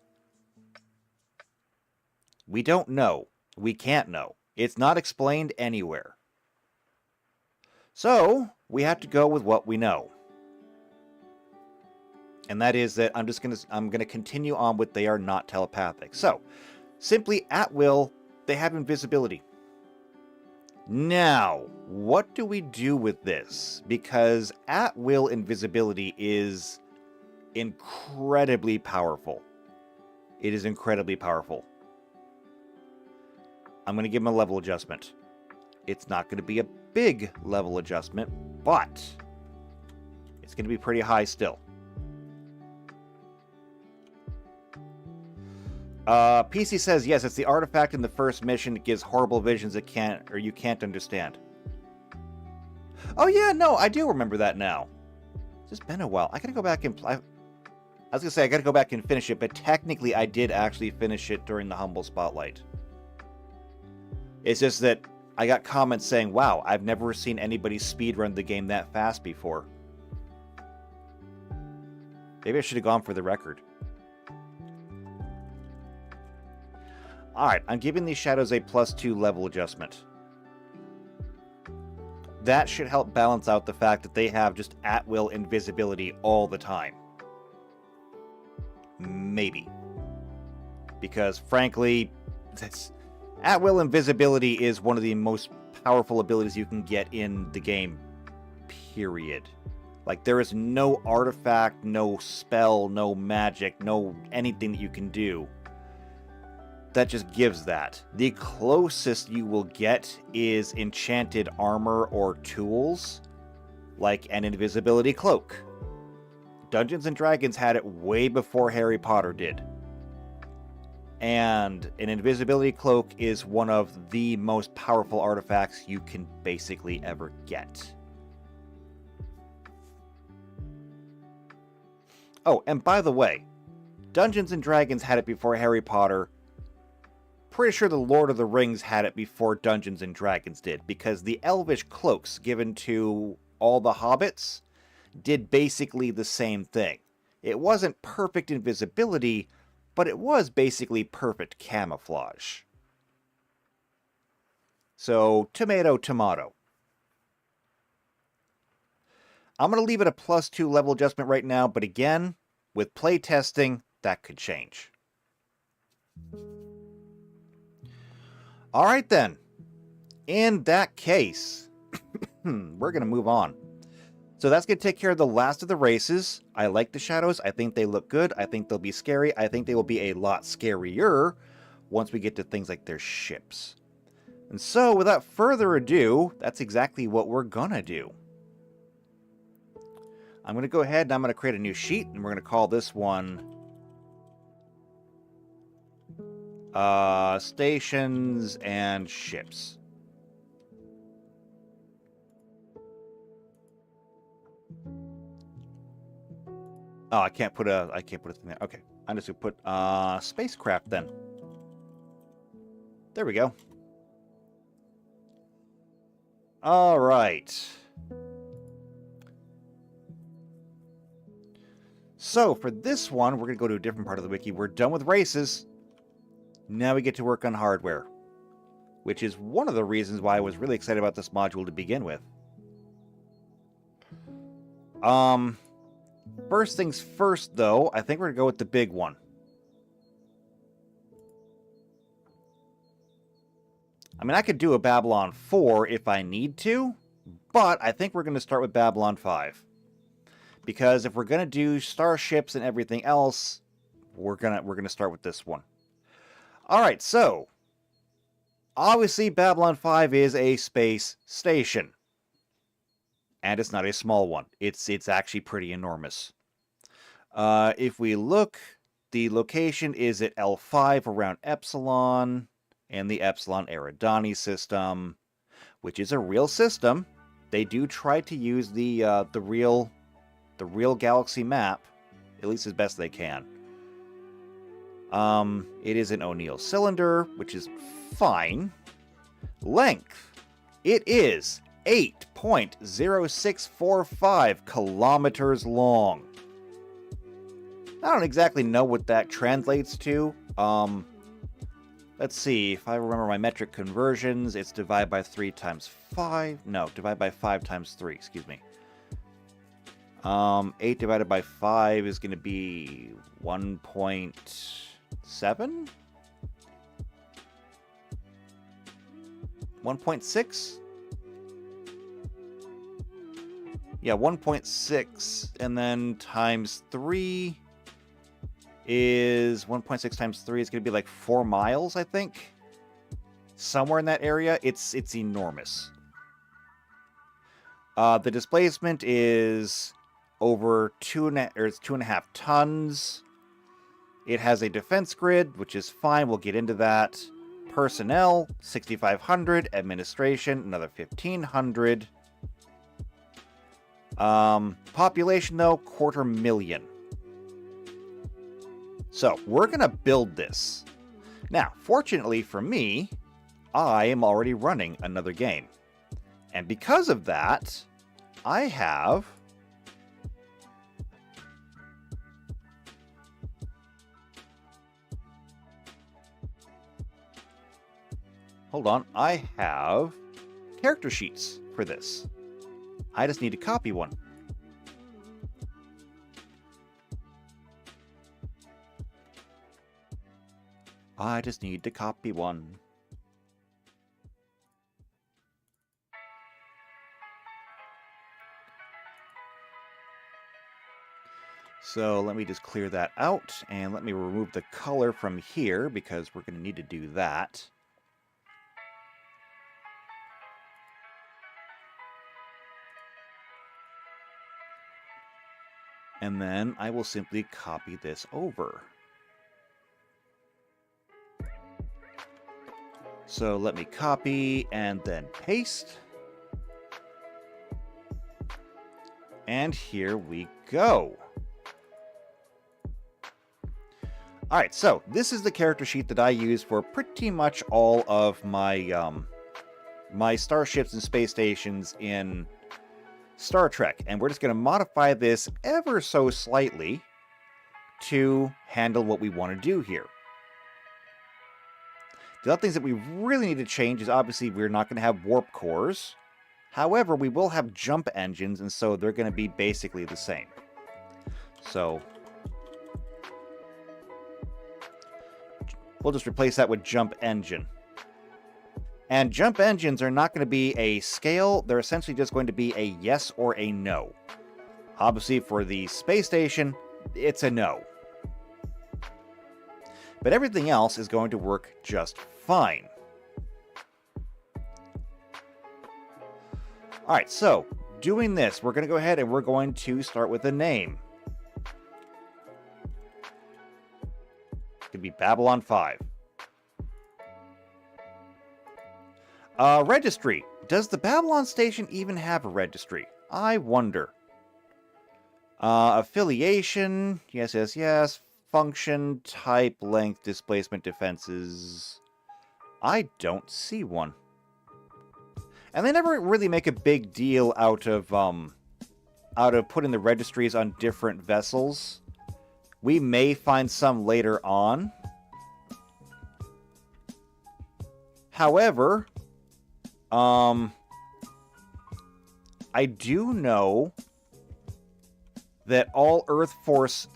We don't know. We can't know. It's not explained anywhere. So, we have to go with what we know. And that is that I'm gonna continue on with they are not telepathic. So, simply at will, they have invisibility. Now, what do we do with this? Because at will invisibility is incredibly powerful. It is incredibly powerful. I'm going to give him a level adjustment. It's not going to be a big level adjustment, but it's going to be pretty high still. PC says, yes, it's the artifact in the first mission that gives horrible visions that you can't understand. Oh yeah, no, I do remember that now. It's just been a while. I gotta go back and I was gonna say I gotta go back and finish it, but technically I did actually finish it during the Humble Spotlight. It's just that I got comments saying, wow, I've never seen anybody speedrun the game that fast before. Maybe I should have gone for the record. Alright, I'm giving these shadows a +2 level adjustment. That should help balance out the fact that they have just at-will invisibility all the time. Maybe. Because, frankly, at-will invisibility is one of the most powerful abilities you can get in the game, period. Like, there is no artifact, no spell, no magic, no anything that you can do that just gives that. The closest you will get is enchanted armor or tools, like an invisibility cloak. Dungeons and Dragons had it way before Harry Potter did. And an invisibility cloak is one of the most powerful artifacts you can basically ever get. Oh, and by the way, Dungeons and Dragons had it before Harry Potter. Pretty sure the Lord of the Rings had it before Dungeons and Dragons did, because the elvish cloaks given to all the hobbits did basically the same thing. It wasn't perfect invisibility, but it was basically perfect camouflage. So, tomato, tomato. I'm going to leave it a +2 level adjustment right now, but again, with playtesting, that could change. Alright then. In that case, we're going to move on. So that's going to take care of the last of the races. I like the shadows. I think they look good. I think they'll be scary. I think they will be a lot scarier once we get to things like their ships. And so, without further ado, that's exactly what we're going to do. I'm going to go ahead and I'm going to create a new sheet, and we're going to call this one Stations and Ships. Oh, I can't put a thing there. Okay, I'm just gonna put spacecraft then. There we go. All right. So for this one, we're gonna go to a different part of the wiki. We're done with races. Now we get to work on hardware, which is one of the reasons why I was really excited about this module to begin with. First things first, though, I think we're going to go with the big one. I mean, I could do a Babylon 4 if I need to, but I think we're going to start with Babylon 5. Because if we're going to do starships and everything else, we're going to start with this one. All right, so obviously Babylon 5 is a space station. And it's not a small one. It's actually pretty enormous. If we look, the location is at L5 around Epsilon and the Epsilon Eridani system, which is a real system. They do try to use the real galaxy map, at least as best they can. It is an O'Neill cylinder, which is fine. Length, it is 8.0645 kilometers long. I don't exactly know what that translates to. Let's see, if I remember my metric conversions, it's divided by 3 times 5. No, divided by 5 times 3, excuse me. 8 divided by 5 is going to be 1.7? 1.6? Yeah, 1.6, and then times 3 is 1.6 times 3 is going to be like 4 miles, I think. Somewhere in that area. It's enormous. The displacement is over 2.5 tons. It has a defense grid, which is fine. We'll get into that. Personnel, 6,500. Administration, another 1,500. Population, though, 250,000. So, we're going to build this. Now, fortunately for me, I am already running another game. And because of that, I have... Hold on, I have character sheets for this. I just need to copy one. I just need to copy one. So let me just clear that out, and let me remove the color from here, because we're going to need to do that. And then I will simply copy this over. So let me copy and then paste. And here we go. Alright, so this is the character sheet that I use for pretty much all of my, my starships and space stations in Star Trek. And we're just going to modify this ever so slightly to handle what we want to do here. The other things that we really need to change is obviously we're not going to have warp cores. However, we will have jump engines, and so they're going to be basically the same. So we'll just replace that with jump engine. And jump engines are not going to be a scale. They're essentially just going to be a yes or a no. Obviously, for the space station, it's a no. But everything else is going to work just fine. Alright, so, doing this, we're going to go ahead and we're going to start with a name. It could be Babylon 5. Registry. Does the Babylon station even have a registry? I wonder. Affiliation. Yes, yes, yes. Function, type, length, displacement, defenses. I don't see one. And they never really make a big deal out of putting the registries on different vessels. We may find some later on. However, I do know that all Earth Force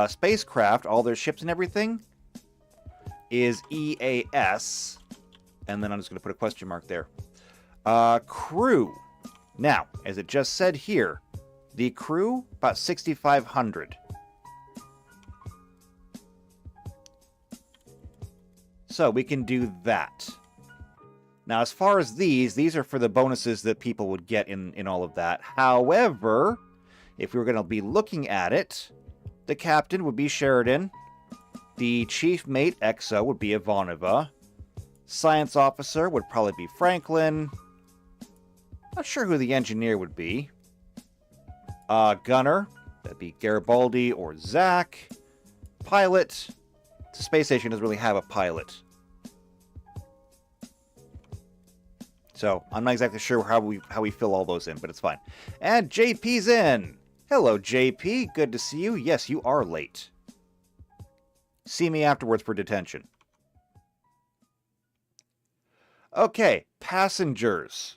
spacecraft, all their ships and everything, is EAS. And then I'm just going to put a question mark there. Crew. Now, as it just said here, the crew, about 6,500. So we can do that. Now, as far as these are for the bonuses that people would get in all of that. However, if we were going to be looking at it, the captain would be Sheridan. The chief mate, Exo, would be Ivanova. Science officer would probably be Franklin. Not sure who the engineer would be. Gunner, that'd be Garibaldi or Zach. Pilot, the space station doesn't really have a pilot. So, I'm not exactly sure how we fill all those in, but it's fine. And JP's in! Hello, JP. Good to see you. Yes, you are late. See me afterwards for detention. Okay, passengers.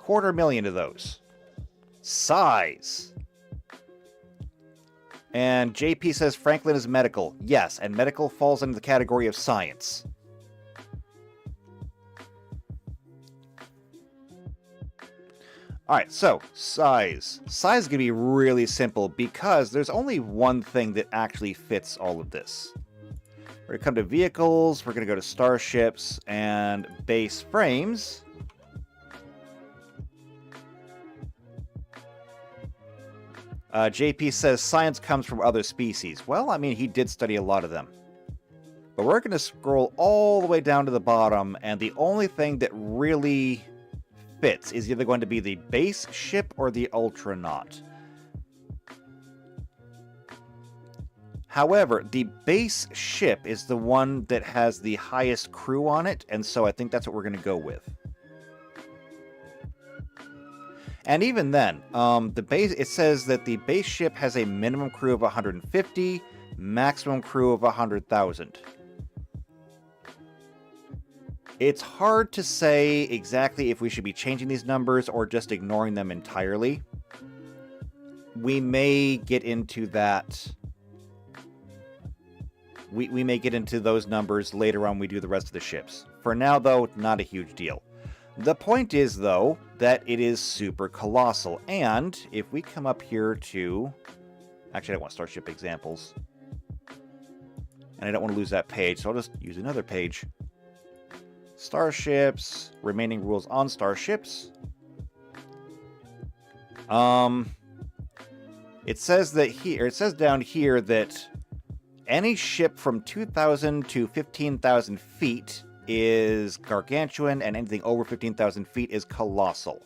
250,000 of those. Size. And JP says Franklin is medical. Yes, and medical falls into the category of science. Alright, so, size. Size is going to be really simple because there's only one thing that actually fits all of this. We're going to come to vehicles, we're going to go to starships, and base frames. JP says science comes from other species. Well, I mean, he did study a lot of them. But we're going to scroll all the way down to the bottom, and the only thing that really fits is either going to be the base ship or the Ultranaut. However, the base ship is the one that has the highest crew on it, and so I think that's what we're going to go with. And even then, it says that the base ship has a minimum crew of 150, maximum crew of 100,000. It's hard to say exactly if we should be changing these numbers or just ignoring them entirely. We may get into that. We may get into those numbers later on when we do the rest of the ships. For now, though, not a huge deal. The point is, though, that it is super colossal. And if we come up here to... Actually, I don't want Starship examples. And I don't want to lose that page, so I'll just use another page. Starships, remaining rules on starships. It says that here, it says down here that any ship from 2,000 to 15,000 feet is gargantuan, and anything over 15,000 feet is colossal.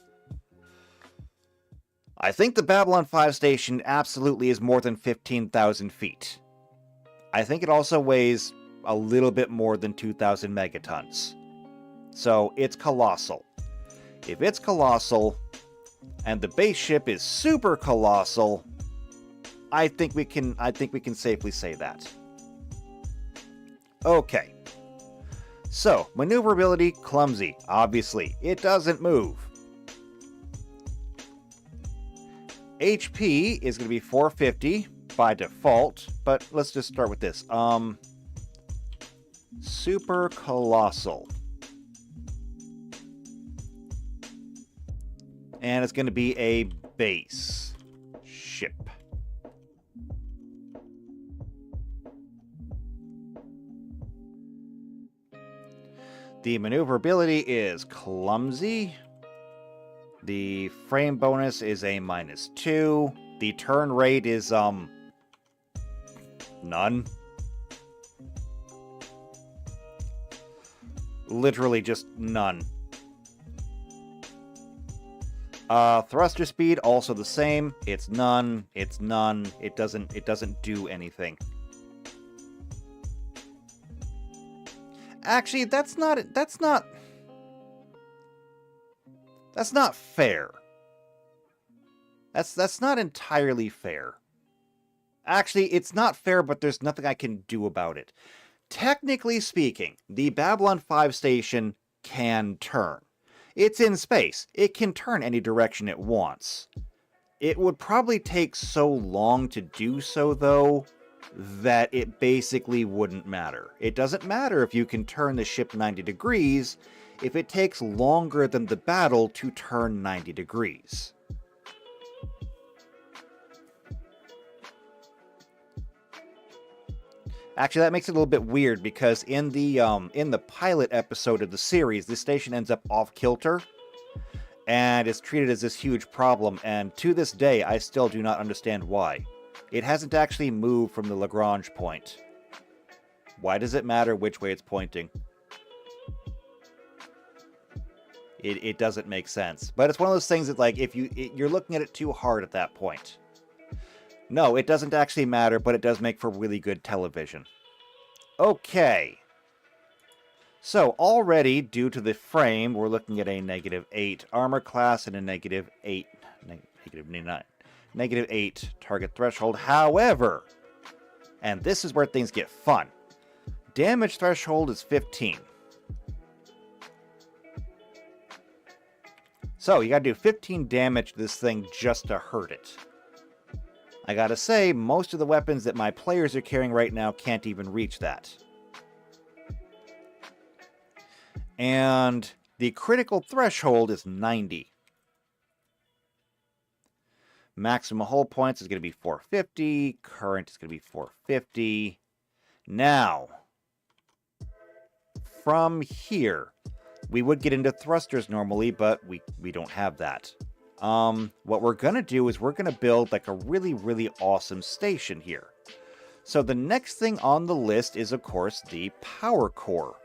I think the Babylon 5 station absolutely is more than 15,000 feet. I think it also weighs a little bit more than 2,000 megatons. So it's colossal. If it's colossal, and the base ship is super colossal, I think we can safely say that. Okay. So, maneuverability, clumsy. Obviously, it doesn't move. HP is going to be 450 by default, but let's just start with this. Super colossal. And it's going to be a base ship. The maneuverability is clumsy. The frame bonus is a -2. The turn rate is, none. Literally just none. Thruster speed, also the same. It's none. It's none. It doesn't do anything. Actually, that's not fair. That's not entirely fair. Actually, it's not fair, but there's nothing I can do about it. Technically speaking, the Babylon 5 station can turn. It's in space. It can turn any direction it wants. It would probably take so long to do so, though, that it basically wouldn't matter. It doesn't matter if you can turn the ship 90 degrees if it takes longer than the battle to turn 90 degrees. Actually, that makes it a little bit weird because in the pilot episode of the series, the station ends up off kilter and is treated as this huge problem, and to this day, I still do not understand why. It hasn't actually moved from the Lagrange point. Why does it matter which way it's pointing? It doesn't make sense. But it's one of those things that, like, if you're looking at it too hard at that point. No, it doesn't actually matter, but it does make for really good television. Okay. So, already, due to the frame, we're looking at a -8 armor class and a -8, -8 target threshold. However, and this is where things get fun, damage threshold is 15. So, you gotta do 15 damage to this thing just to hurt it. I gotta say, most of the weapons that my players are carrying right now can't even reach that. And the critical threshold is 90. Maximum hull points is going to be 450. Current is going to be 450. Now, from here, we would get into thrusters normally, but we don't have that. What we're going to do is we're going to build like a really, really awesome station here. So the next thing on the list is, of course, the power core.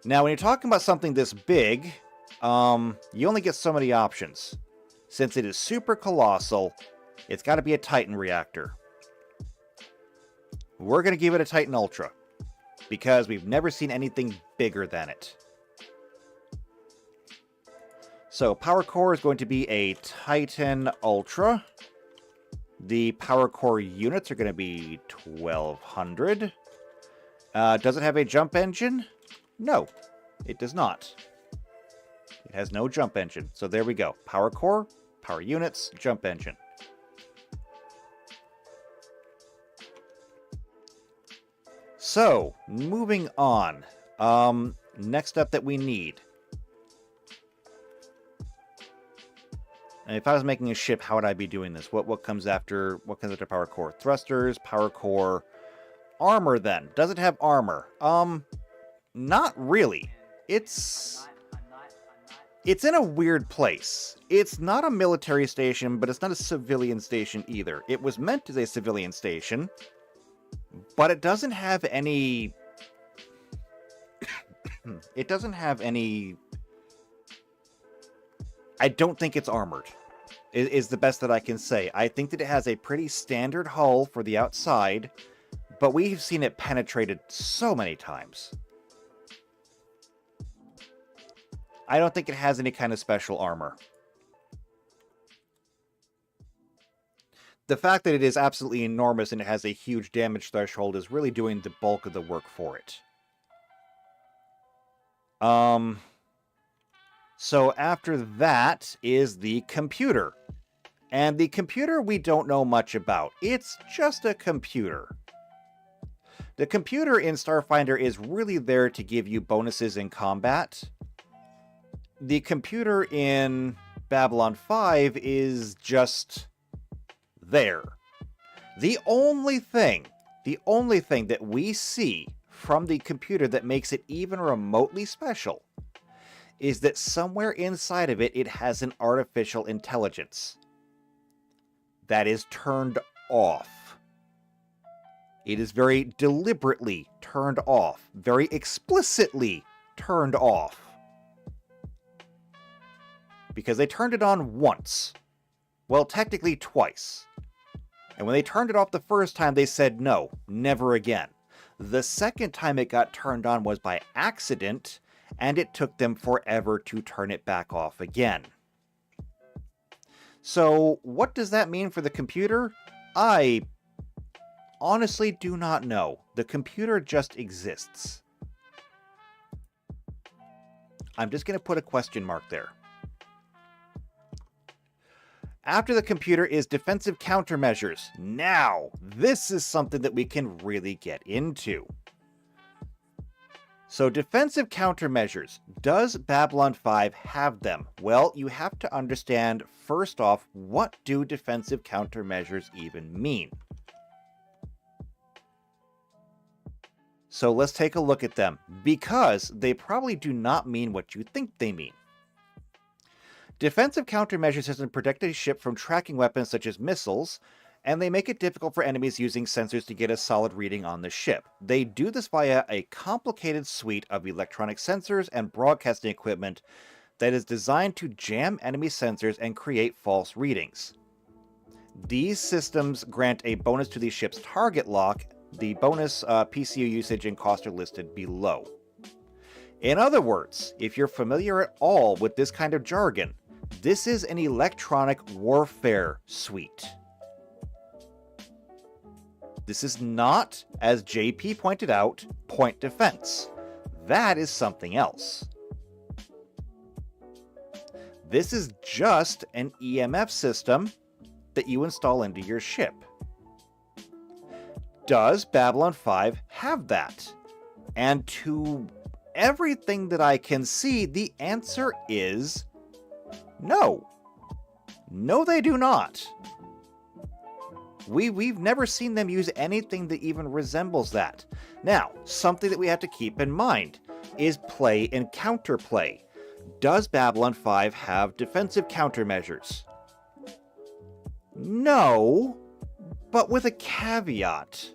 Now, when you're talking about something this big, you only get so many options. Since it is super colossal, it's got to be a Titan reactor. We're going to give it a Titan Ultra, because we've never seen anything bigger than it. So, power core is going to be a Titan Ultra. The power core units are going to be 1,200. Does it have a jump engine? No, it does not. It has no jump engine. So there we go. Power core, power units, jump engine. So, moving on. Next up that we need. And if I was making a ship, how would I be doing this? What comes after power core? Thrusters, power core, armor then. Does it have armor? Not really. It's in a weird place. It's not a military station, but it's not a civilian station either. It was meant as a civilian station, but it doesn't have any... it doesn't have any I don't think it's armored, is the best that I can say. I think that it has a pretty standard hull for the outside, but we've seen it penetrated so many times. I don't think it has any kind of special armor. The fact that it is absolutely enormous and it has a huge damage threshold is really doing the bulk of the work for it. So after that is the computer. And the computer we don't know much about. It's just a computer. The computer in Starfinder is really there to give you bonuses in combat. The computer in Babylon 5 is just there. The only thing that we see from the computer that makes it even remotely special is that somewhere inside of it, it has an artificial intelligence that is turned off. It is very deliberately turned off, very explicitly turned off. Because they turned it on once. Well, technically twice. And when they turned it off the first time, they said no, never again. The second time it got turned on was by accident, and it took them forever to turn it back off again. So, what does that mean for the computer? I honestly do not know. The computer just exists. I'm just going to put a question mark there. After the computer is defensive countermeasures. Now, this is something that we can really get into. So defensive countermeasures. Does Babylon 5 have them? Well, you have to understand, first off, what do defensive countermeasures even mean? So let's take a look at them, because they probably do not mean what you think they mean. Defensive countermeasure systems protect a ship from tracking weapons such as missiles, and they make it difficult for enemies using sensors to get a solid reading on the ship. They do this via a complicated suite of electronic sensors and broadcasting equipment that is designed to jam enemy sensors and create false readings. These systems grant a bonus to the ship's target lock. The bonus PCU usage and cost are listed below. In other words, if you're familiar at all with this kind of jargon, this is an electronic warfare suite. This is not, as JP pointed out, point defense. That is something else. This is just an EMF system that you install into your ship. Does Babylon 5 have that? And to everything that I can see, the answer is no. No, they do not. We've never seen them use anything that even resembles that. Now, something that we have to keep in mind is play and counterplay. Does Babylon 5 have defensive countermeasures? No, but with a caveat.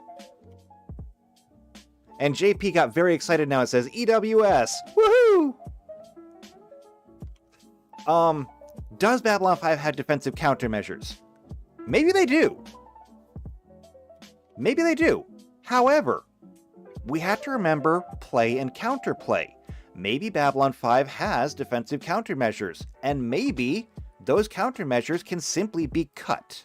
And JP got very excited now. It says EWS. Woohoo! Does Babylon 5 have defensive countermeasures? Maybe they do. Maybe they do. However, we have to remember play and counterplay. Maybe Babylon 5 has defensive countermeasures, and maybe those countermeasures can simply be cut.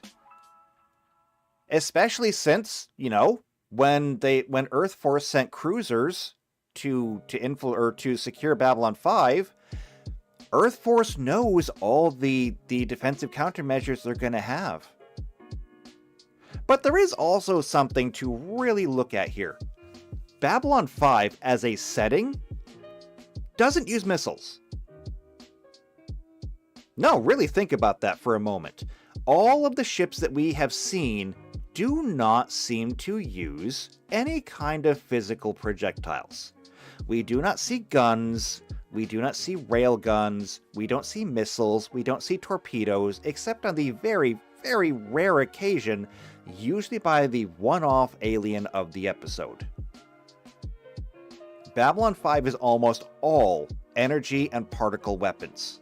Especially since, you know, when Earth Force sent cruisers to secure Babylon 5, Earth Force knows all the defensive countermeasures they're going to have. But there is also something to really look at here. Babylon 5 as a setting doesn't use missiles. No, really think about that for a moment. All of the ships that we have seen do not seem to use any kind of physical projectiles. We do not see guns, we do not see rail guns, we don't see missiles, we don't see torpedoes, except on the very, very rare occasion, usually by the one-off alien of the episode. Babylon 5 is almost all energy and particle weapons.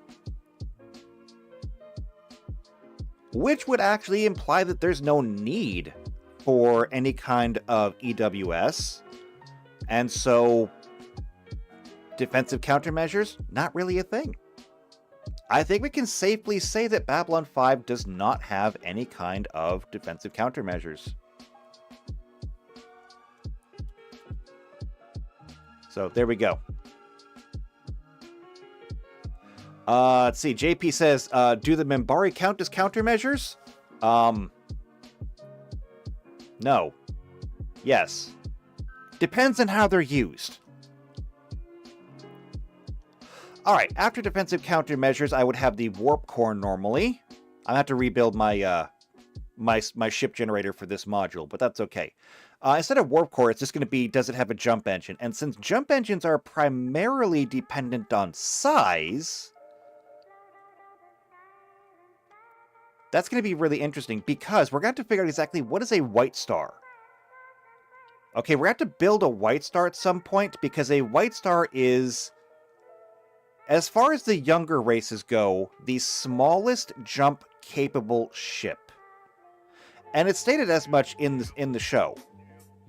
which would actually imply that there's no need for any kind of EWS. And so defensive countermeasures, not really a thing. I think we can safely say that Babylon 5 does not have any kind of defensive countermeasures. So there we go. Let's see. JP says, do the Minbari count as countermeasures? No. Yes. Depends on how they're used. Alright, after defensive countermeasures, I would have the warp core normally. I have to rebuild my my ship generator for this module, but that's okay. Instead of warp core, it's just going to be, does it have a jump engine? And since jump engines are primarily dependent on size, that's going to be really interesting because we're going to have to figure out exactly what is a white star. Okay, we're going to have to build a white star at some point because a white star is, as far as the younger races go, the smallest jump-capable ship. And it's stated as much in the show.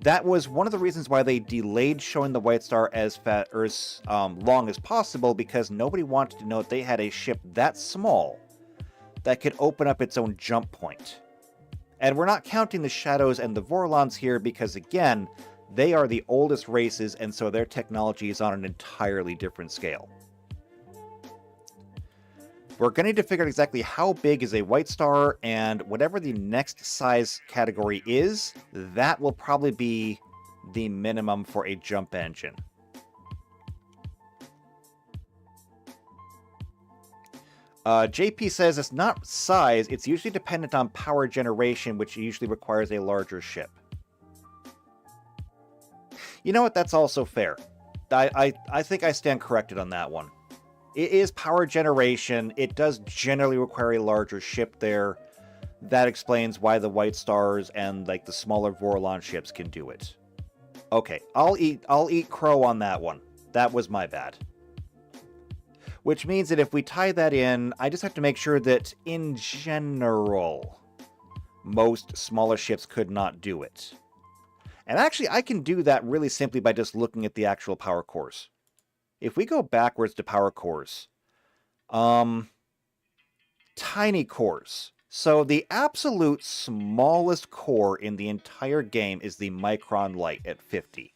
That was one of the reasons why they delayed showing the White Star as long as possible, because nobody wanted to know that they had a ship that small that could open up its own jump point. And we're not counting the Shadows and the Vorlons here because, again, they are the oldest races, and so their technology is on an entirely different scale. We're going to need to figure out exactly how big is a white star, and whatever the next size category is, that will probably be the minimum for a jump engine. JP says it's not size, it's usually dependent on power generation, which usually requires a larger ship. You know what, that's also fair. I think I stand corrected on that one. It is power generation. It does generally require a larger ship there. That explains why the White Stars and like the smaller Vorlon ships can do it. Okay, I'll eat crow on that one. That was my bad. Which means that if we tie that in, I just have to make sure that in general, most smaller ships could not do it. And actually, I can do that really simply by just looking at the actual power cores. If we go backwards to power cores, tiny cores. So the absolute smallest core in the entire game is the Micron Light at 50.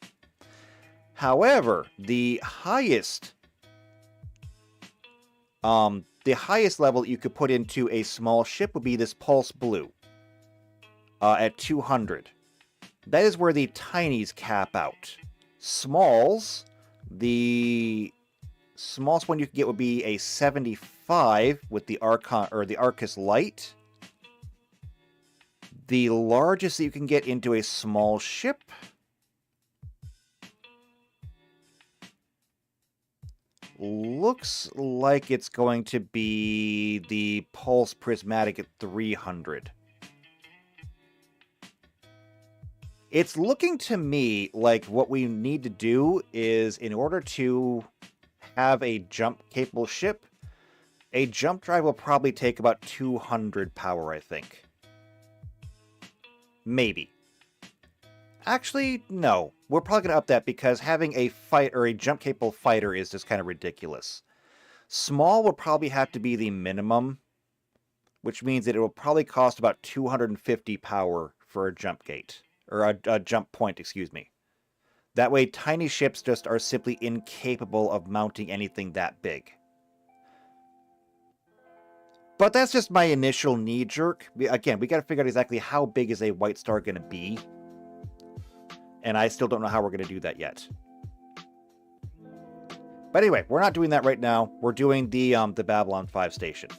However, the highest level you could put into a small ship would be this Pulse Blue at 200. That is where the tinies cap out. Smalls, the smallest one you could get would be a 75 with the Archon or the Arcus Light. The largest that you can get into a small ship looks like it's going to be the Pulse Prismatic at 300. It's looking to me like what we need to do is, in order to have a jump-capable ship, a jump drive will probably take about 200 power, I think. Maybe. Actually, no. We're probably going to up that because having a fight or a jump-capable fighter is just kind of ridiculous. Small will probably have to be the minimum, which means that it will probably cost about 250 power for a jump gate. Or a jump point, excuse me. That way, tiny ships just are simply incapable of mounting anything that big. But that's just my initial knee-jerk. Again, we got to figure out exactly how big is a White Star going to be. And I still don't know how we're going to do that yet. But anyway, we're not doing that right now. We're doing the Babylon 5 station.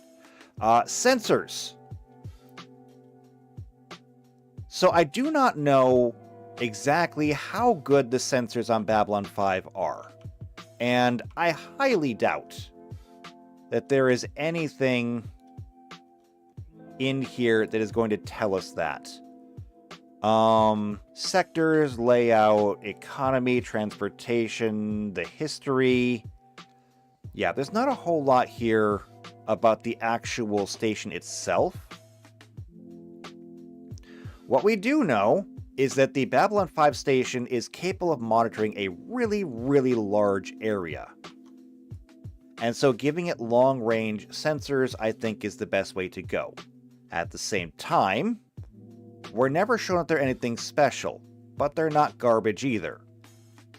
Sensors. So I do not know exactly how good the sensors on Babylon 5 are. And I highly doubt that there is anything in here that is going to tell us that. Sectors, layout, economy, transportation, the history. Yeah, there's not a whole lot here about the actual station itself. What we do know is that the Babylon 5 station is capable of monitoring a really, really large area. And so giving it long-range sensors, I think, is the best way to go. At the same time, we're never shown that they're anything special, but they're not garbage either.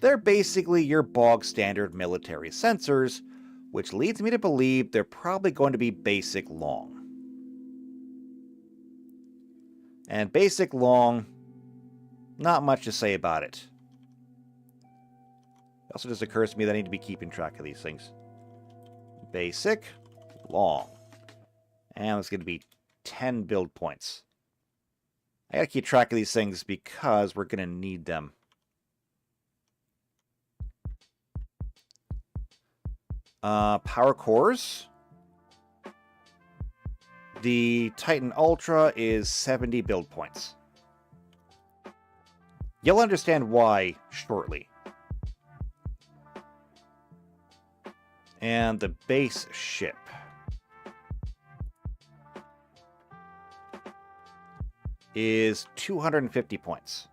They're basically your bog-standard military sensors, which leads me to believe they're probably going to be basic long. And basic long, not much to say about it. It also just occurs to me that I need to be keeping track of these things. Basic, long. And it's going to be 10 build points. I gotta keep track of these things because we're going to need them. Power cores. The Titan Ultra is 70 build points. You'll understand why shortly. And the base ship. Is 250 points.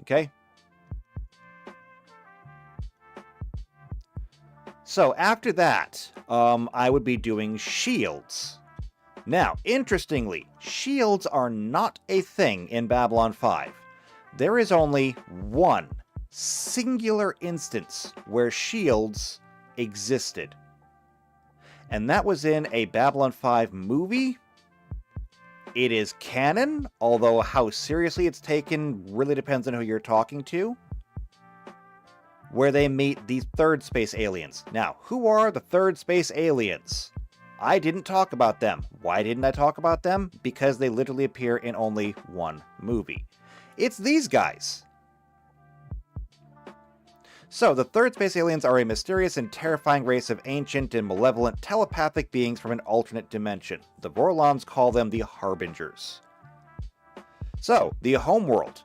Okay? So after that, I would be doing shields. Now, interestingly, shields are not a thing in Babylon 5. There is only one singular instance where shields existed. And that was in a Babylon 5 movie. It is canon, although how seriously it's taken really depends on who you're talking to. Where they meet the third space aliens. Now, who are the third space aliens? I didn't talk about them. Why didn't I talk about them? Because they literally appear in only one movie. It's these guys. So, the third space aliens are a mysterious and terrifying race of ancient and malevolent telepathic beings from an alternate dimension. The Vorlons call them the Harbingers. So, the homeworld.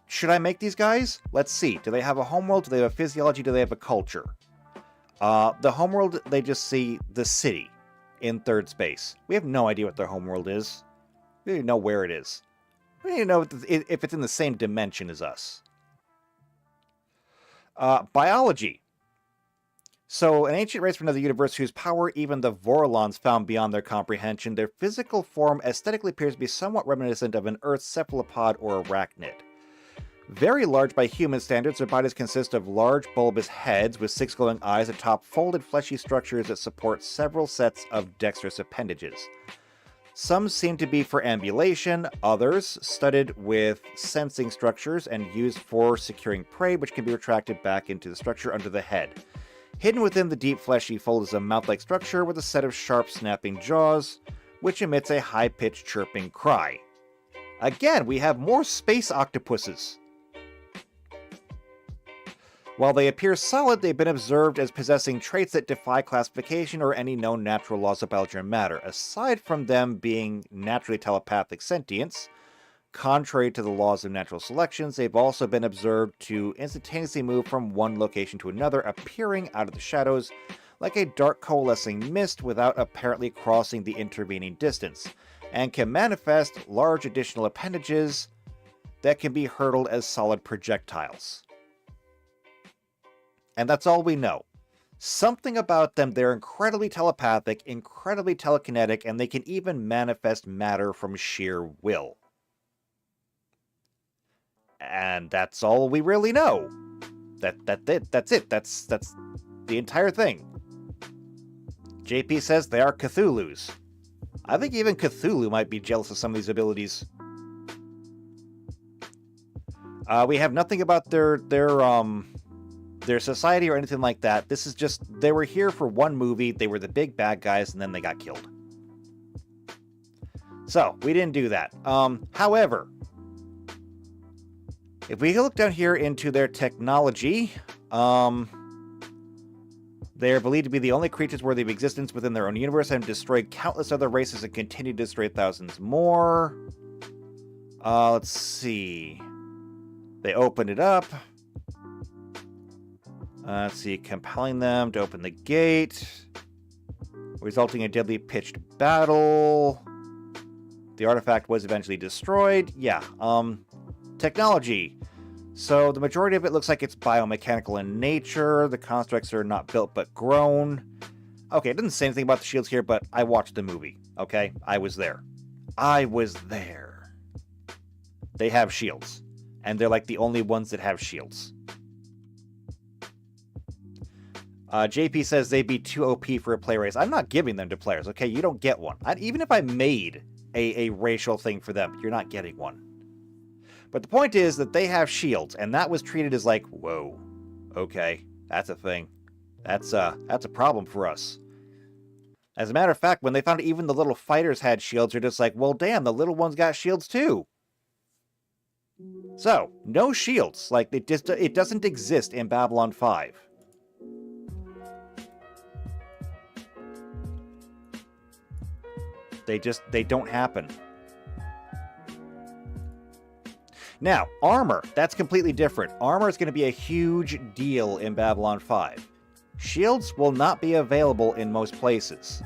Should I make these guys? Let's see. Do they have a homeworld? Do they have a physiology? Do they have a culture? The homeworld, they just see the city in third space. We have no idea what their homeworld is. We don't even know where it is. We don't even know if it's in the same dimension as us. Biology. So, an ancient race from another universe whose power even the Vorlons found beyond their comprehension. Their physical form aesthetically appears to be somewhat reminiscent of an Earth cephalopod or arachnid. Very large by human standards, their bodies consist of large bulbous heads with 6 glowing eyes atop folded fleshy structures that support several sets of dexterous appendages. Some seem to be for ambulation, others studded with sensing structures and used for securing prey, which can be retracted back into the structure under the head. Hidden within the deep fleshy fold is a mouth-like structure with a set of sharp snapping jaws, which emits a high-pitched chirping cry. Again, we have more space octopuses. While they appear solid, they've been observed as possessing traits that defy classification or any known natural laws of biology or matter. Aside from them being naturally telepathic sentients, contrary to the laws of natural selections, they've also been observed to instantaneously move from one location to another, appearing out of the shadows like a dark coalescing mist without apparently crossing the intervening distance, and can manifest large additional appendages that can be hurled as solid projectiles. And that's all we know. Something about them, they're incredibly telepathic, incredibly telekinetic, and they can even manifest matter from sheer will. And that's all we really know. That's it. That's the entire thing. JP says they are Cthulhu's. I think even Cthulhu might be jealous of some of these abilities. We have nothing about their society or anything like that. This is just, they were here for one movie, they were the big bad guys, and then they got killed. So, we didn't do that. However, if we look down here into their technology, they are believed to be the only creatures worthy of existence within their own universe and have destroyed countless other races and continue to destroy thousands more. Let's see. They opened it up. Let's see, compelling them to open the gate, resulting in a deadly pitched battle. the artifact was eventually destroyed. Yeah. Technology. So the majority of it looks like it's biomechanical in nature. The constructs are not built but grown. Okay, it doesn't say anything about the shields here, but I watched the movie. Okay, I was there. I was there. They have shields. And they're like the only ones that have shields. JP says they'd be too OP for a play race. I'm not giving them to players, okay? You don't get one. Even if I made a racial thing for them, you're not getting one. But the point is that they have shields, and that was treated as like, whoa, okay, that's a thing. That's a problem for us. As a matter of fact, when they found even the little fighters had shields, they're just like, well, damn, the little ones got shields too. So, no shields. Like, it doesn't exist in Babylon 5. They don't happen. Now, armor, that's completely different. Armor is going to be a huge deal in Babylon 5. Shields will not be available in most places.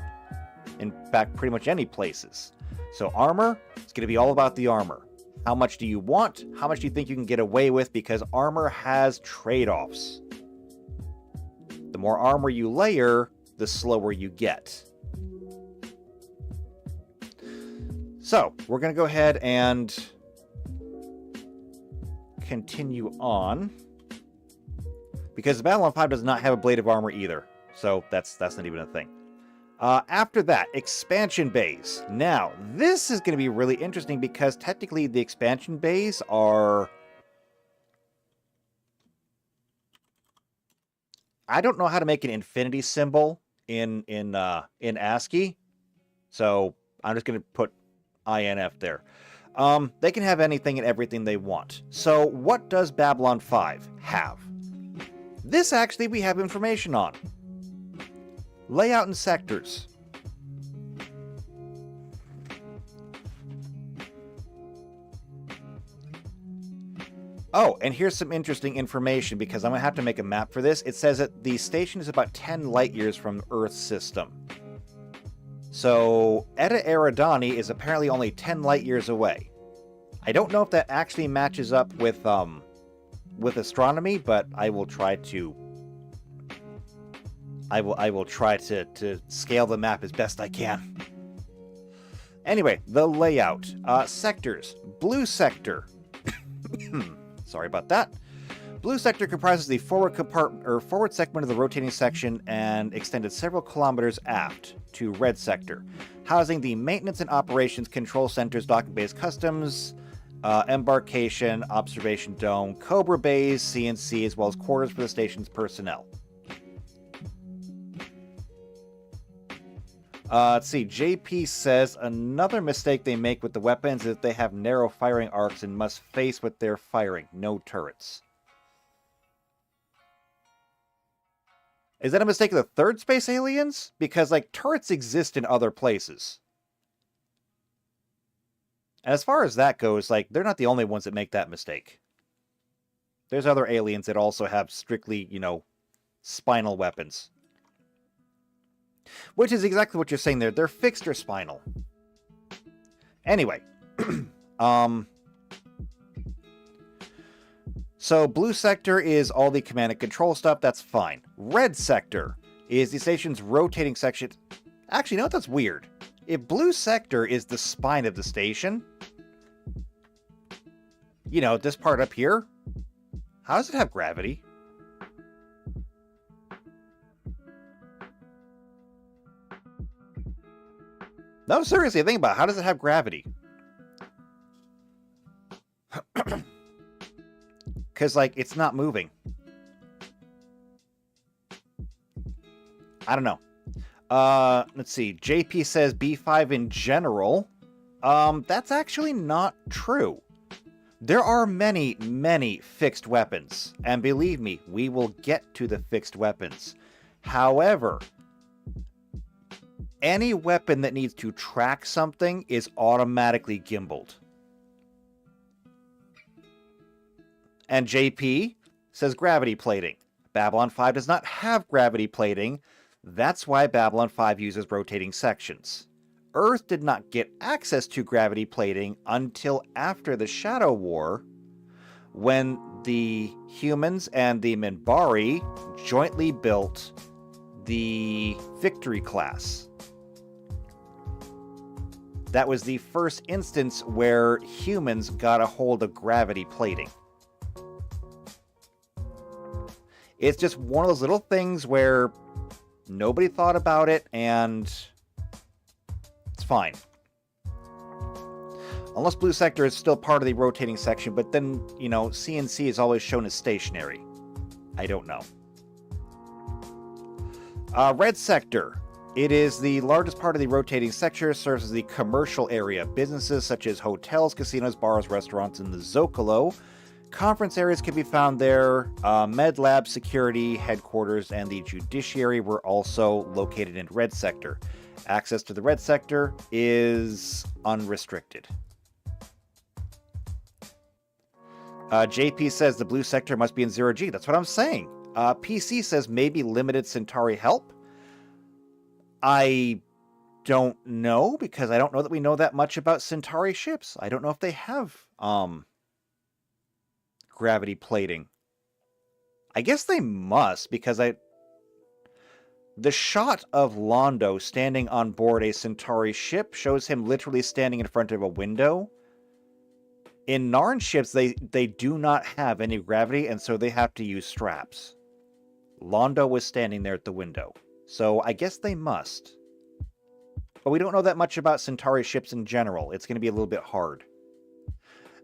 In fact, pretty much any places. So armor, it's going to be all about the armor. How much do you want? How much do you think you can get away with? Because armor has trade-offs. The more armor you layer, the slower you get. So, we're going to go ahead and continue on, because Babylon 5 does not have a blade of armor either, so that's not even a thing. After that, expansion bays. Now, this is going to be really interesting because technically the expansion bays are... I don't know how to make an infinity symbol in ASCII, so I'm just going to put INF there. They can have anything and everything they want. So what does Babylon 5 have? This actually we have information on. Layout and sectors. Oh, and here's some interesting information because I'm going to have to make a map for this. It says that the station is about 10 light years from Earth's system. So, Eta Eridani is apparently only 10 light years away. I don't know if that actually matches up with astronomy, but I will try to... I will try to scale the map as best I can. Anyway, the layout. Sectors. Blue sector. Sorry about that. Blue sector comprises the forward segment of the rotating section and extended several kilometers aft to red sector, housing the maintenance and operations control centers, docking bays, customs, embarkation, observation dome, Cobra bays, CNC, as well as quarters for the station's personnel. Let's see, JP says another mistake they make with the weapons is that they have narrow firing arcs and must face what they're firing, no turrets. Is that a mistake of the third space aliens? Because, like, turrets exist in other places. And as far as that goes, like, they're not the only ones that make that mistake. There's other aliens that also have strictly, you know, spinal weapons. Which is exactly what you're saying there. They're fixed or spinal. Anyway. So, blue sector is all the command and control stuff. That's fine. Red sector is the station's rotating section. Actually, you know what? That's weird. If blue sector is the spine of the station, you know, this part up here, how does it have gravity? No, seriously, think about it. How does it have gravity? Because, like, it's not moving. I don't know. Let's see. JP says B5 in general. That's actually not true. There are many, many fixed weapons. And believe me, we will get to the fixed weapons. However, any weapon that needs to track something is automatically gimbaled. And JP says gravity plating. Babylon 5 does not have gravity plating. That's why Babylon 5 uses rotating sections. Earth did not get access to gravity plating until after the Shadow War, when the humans and the Minbari jointly built the Victory class. That was the first instance where humans got a hold of gravity plating. It's just one of those little things where nobody thought about it, and it's fine. Unless Blue Sector is still part of the rotating section, but then, you know, CNC is always shown as stationary. I don't know. Red Sector. It is the largest part of the rotating sector, serves as the commercial area. Businesses such as hotels, casinos, bars, restaurants, and the Zocalo. Conference areas can be found there. Med Lab, security, headquarters, and the judiciary were also located in Red Sector. Access to the Red Sector is unrestricted. JP says the Blue Sector must be in 0G. That's what I'm saying. PC says maybe limited Centauri help. I don't know, because I don't know that we know that much about Centauri ships. I don't know if they have gravity plating. I guess they must, because the shot of Londo standing on board a Centauri ship shows him literally standing in front of a window. In Narn ships, they do not have any gravity, and so they have to use straps. Londo was standing there at the window. So I guess they must. But we don't know that much about Centauri ships in general. It's going to be a little bit hard.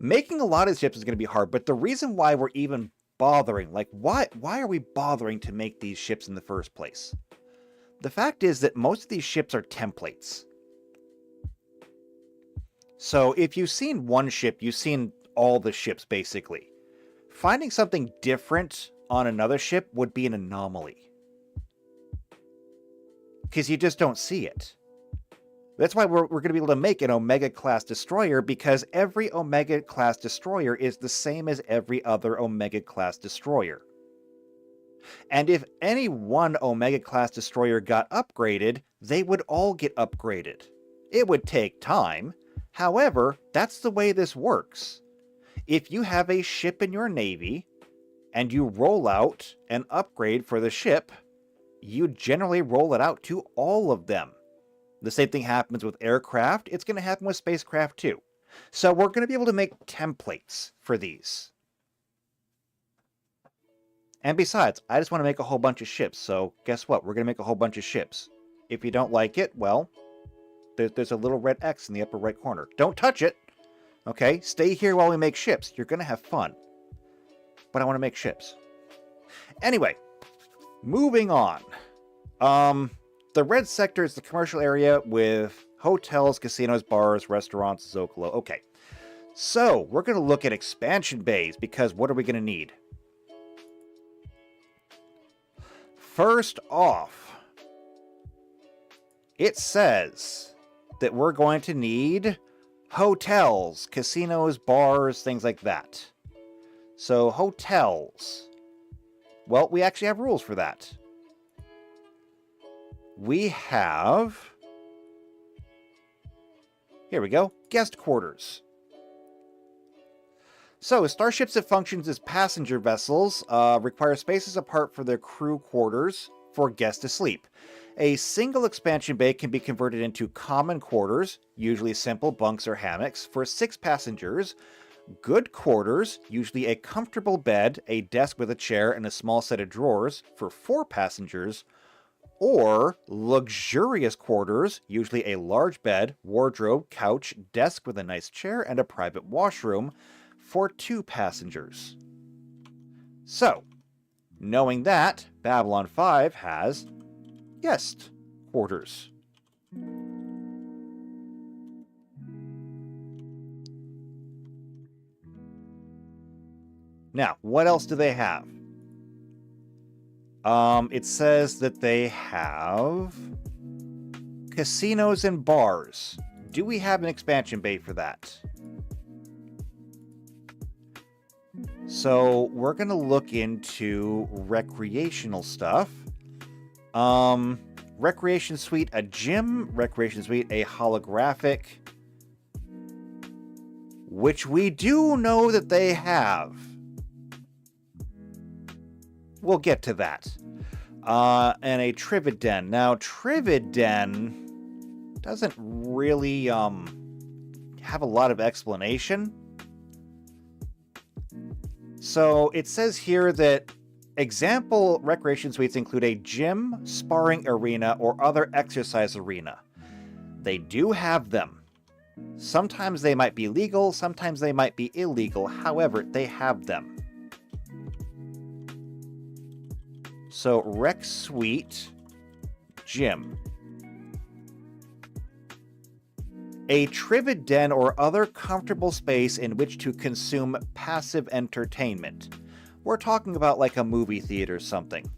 Making a lot of ships is going to be hard, but the reason why we're even bothering, like, why are we bothering to make these ships in the first place? The fact is that most of these ships are templates. So if you've seen one ship, you've seen all the ships, basically. Finding something different on another ship would be an anomaly. Because you just don't see it. That's why we're going to be able to make an Omega-class destroyer, because every Omega-class destroyer is the same as every other Omega-class destroyer. And if any one Omega-class destroyer got upgraded, they would all get upgraded. It would take time. However, that's the way this works. If you have a ship in your navy, and you roll out an upgrade for the ship, you generally roll it out to all of them. The same thing happens with aircraft. It's going to happen with spacecraft too. So we're going to be able to make templates for these. And besides, I just want to make a whole bunch of ships. So guess what? We're going to make a whole bunch of ships. If you don't like it, well, there's a little red X in the upper right corner. Don't touch it. Okay? Stay here while we make ships. You're going to have fun. But I want to make ships. Anyway, moving on. The red sector is the commercial area with hotels, casinos, bars, restaurants, Zocalo. Okay, so we're going to look at expansion bays, because what are we going to need? First off, it says that we're going to need hotels, casinos, bars, things like that. So hotels. Well, we actually have rules for that. We have, here we go, guest quarters. So, starships that functions as passenger vessels require spaces apart for their crew quarters for guests to sleep. A single expansion bay can be converted into common quarters, usually simple bunks or hammocks, for 6 passengers. Good quarters, usually a comfortable bed, a desk with a chair, and a small set of drawers, for 4 passengers. Or luxurious quarters, usually a large bed, wardrobe, couch, desk with a nice chair, and a private washroom, for 2 passengers. So, knowing that, Babylon 5 has guest quarters. Now, what else do they have? It says that they have casinos and bars. Do we have an expansion bay for that? So we're going to look into recreational stuff. recreation suite, a gym, recreation suite, a holographic, which we do know that they have. We'll get to that. And a Trivid Den. Now, Trivid Den doesn't really have a lot of explanation. So it says here that example recreation suites include a gym, sparring arena, or other exercise arena. They do have them. Sometimes they might be legal, sometimes they might be illegal. However, they have them. So, Rec Suite, Gym. A Trivid Den or other comfortable space in which to consume passive entertainment. We're talking about like a movie theater or something.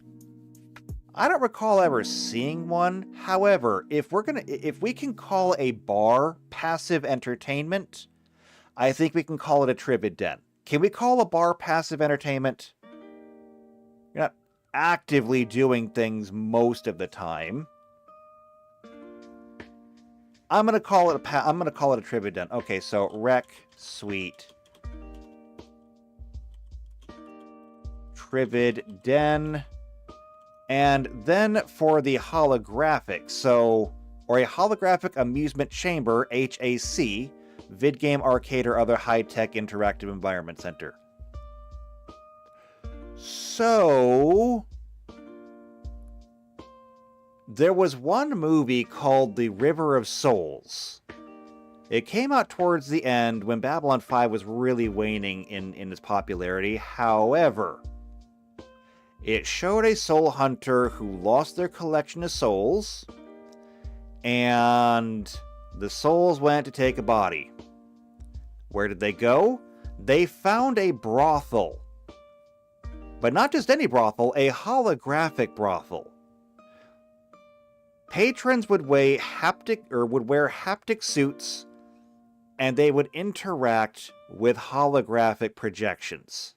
I don't recall ever seeing one. However, if we can call a bar passive entertainment, I think we can call it a Trivid Den. Can we call a bar passive entertainment? You're not actively doing things most of the time. I'm gonna call it a Trivid Den. Okay, so Rec Suite, Trivid Den, and then for the holographic, or a holographic amusement chamber, HAC, vid game, arcade, or other high-tech interactive environment center. So there was one movie called The River of Souls. It came out towards the end when Babylon 5 was really waning in its popularity. However, it showed a soul hunter who lost their collection of souls, and the souls went to take a body. Where did they go? They found a brothel. But not just any brothel, a holographic brothel. Patrons would wear haptic suits, and they would interact with holographic projections.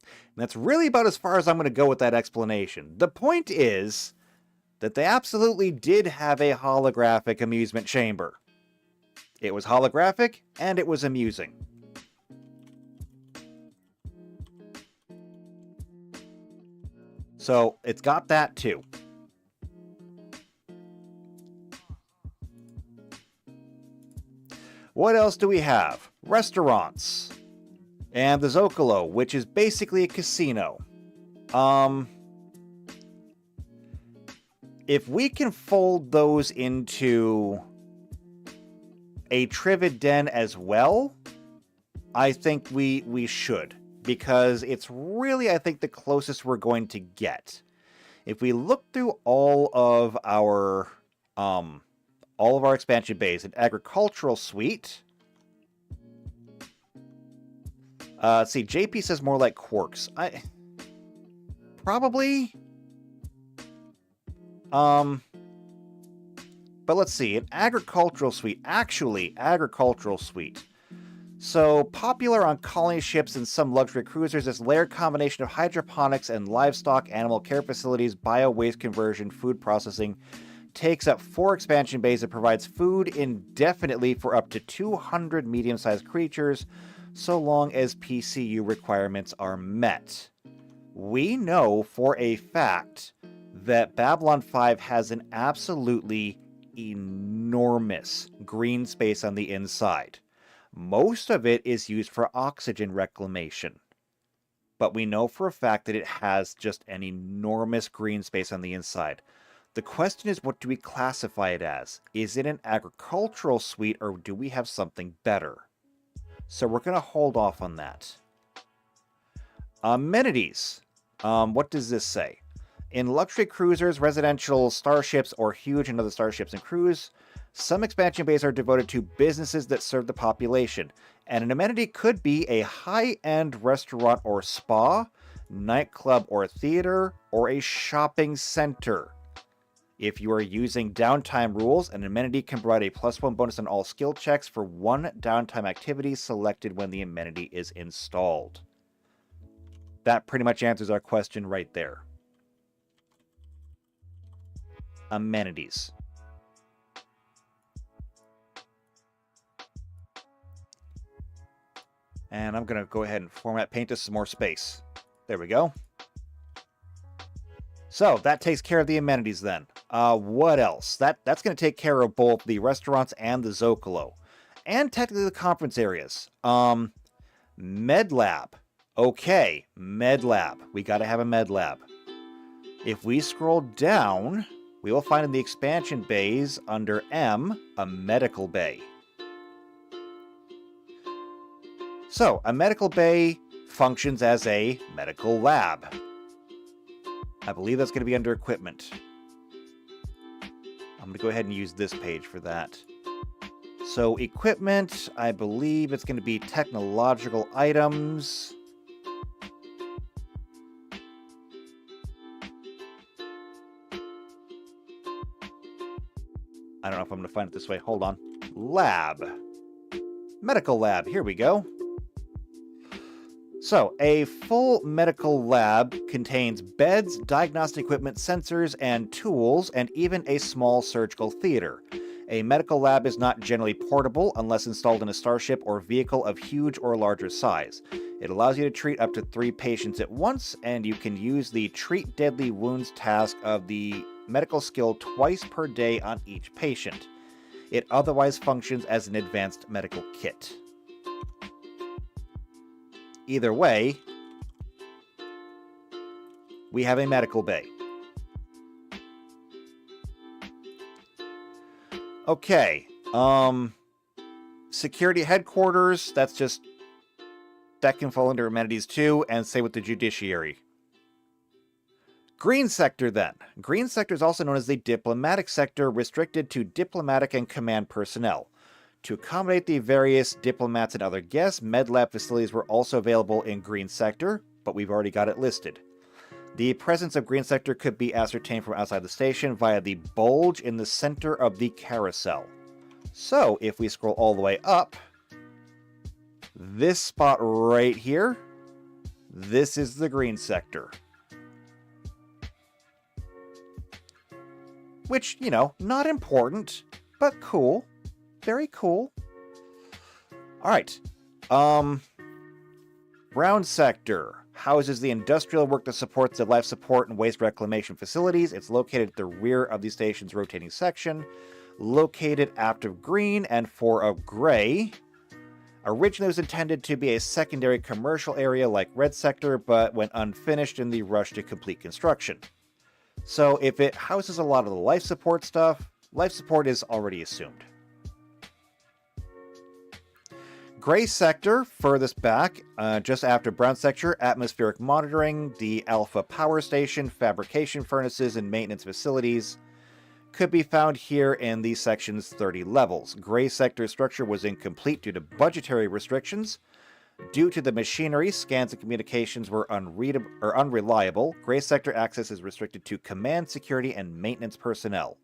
And that's really about as far as I'm going to go with that explanation. The point is that they absolutely did have a holographic amusement chamber. It was holographic, and it was amusing. So, it's got that too. What else do we have? Restaurants. And the Zocalo, which is basically a casino. If we can fold those into a Trivid Den as well, I think we should. Because it's really, I think, the closest we're going to get. If we look through all of our expansion bays, an agricultural suite. See, JP says more like Quarks. Probably. But let's see, an agricultural suite. Actually, agricultural suite. So, popular on colony ships and some luxury cruisers, this layered combination of hydroponics and livestock, animal care facilities, bio-waste conversion, food processing, takes up 4 expansion bays and provides food indefinitely for up to 200 medium-sized creatures, so long as PCU requirements are met. We know for a fact that Babylon 5 has an absolutely enormous green space on the inside. Most of it is used for oxygen reclamation. But we know for a fact that it has just an enormous green space on the inside. The question is, what do we classify it as? Is it an agricultural suite, or do we have something better? So we're going to hold off on that. Amenities. What does this say? In luxury cruisers, residential starships, or huge and other starships and crews, some expansion bays are devoted to businesses that serve the population, and an amenity could be a high-end restaurant or spa, nightclub or theater, or a shopping center. If you are using downtime rules, an amenity can provide a +1 bonus on all skill checks for 1 downtime activity selected when the amenity is installed. That pretty much answers our question right there. amenities. And I'm going to go ahead and format paint us some more space. There we go. So that takes care of the amenities then. What else? That's going to take care of both the restaurants and the Zocalo. And technically the conference areas. Med lab. Okay, med lab. We got to have a med lab. If we scroll down, we will find in the expansion bays under M, a medical bay. So, a medical bay functions as a medical lab. I believe that's going to be under equipment. I'm going to go ahead and use this page for that. So, equipment, I believe it's going to be technological items. I don't know if I'm going to find it this way. Hold on. Lab. Medical lab. Here we go. So, a full medical lab contains beds, diagnostic equipment, sensors, and tools, and even a small surgical theater. A medical lab is not generally portable unless installed in a starship or vehicle of huge or larger size. It allows you to treat up to 3 patients at once, and you can use the Treat Deadly Wounds task of the medical skill twice per day on each patient. It otherwise functions as an advanced medical kit. Either way, we have a medical bay. Okay, security headquarters, that can fall under amenities too, and same with the judiciary. Green sector then. Green sector is also known as the diplomatic sector, restricted to diplomatic and command personnel. To accommodate the various diplomats and other guests, med lab facilities were also available in Green Sector, but we've already got it listed. The presence of Green Sector could be ascertained from outside the station via the bulge in the center of the carousel. So, if we scroll all the way up, this spot right here, this is the Green Sector. Which, you know, not important, but cool. Very cool. Alright. Brown sector houses the industrial work that supports the life support and waste reclamation facilities. It's located at the rear of the station's rotating section. Located after green and 4 of gray. Originally it was intended to be a secondary commercial area like red sector, but went unfinished in the rush to complete construction. So if it houses a lot of the life support stuff, life support is already assumed. Gray sector, furthest back, just after brown sector, atmospheric monitoring, the Alpha power station, fabrication furnaces, and maintenance facilities could be found here in the section's 30 levels. Gray sector structure was incomplete due to budgetary restrictions. Due to the machinery, scans and communications were unreliable. Gray sector access is restricted to command, security, and maintenance personnel.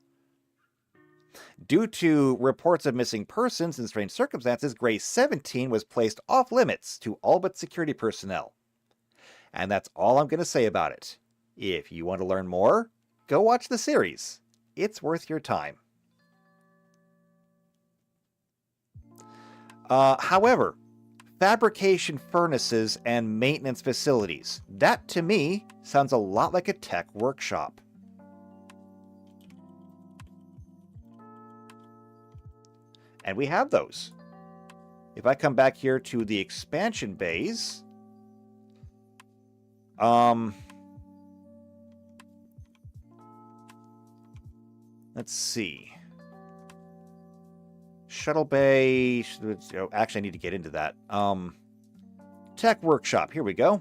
Due to reports of missing persons in strange circumstances, Gray 17 was placed off limits to all but security personnel. And that's all I'm going to say about it. If you want to learn more, go watch the series. It's worth your time. However, fabrication furnaces and maintenance facilities, that to me sounds a lot like a tech workshop. And we have those. If I come back here to the expansion bays, let's see. Shuttle bay, actually I need to get into that. Tech workshop, here we go.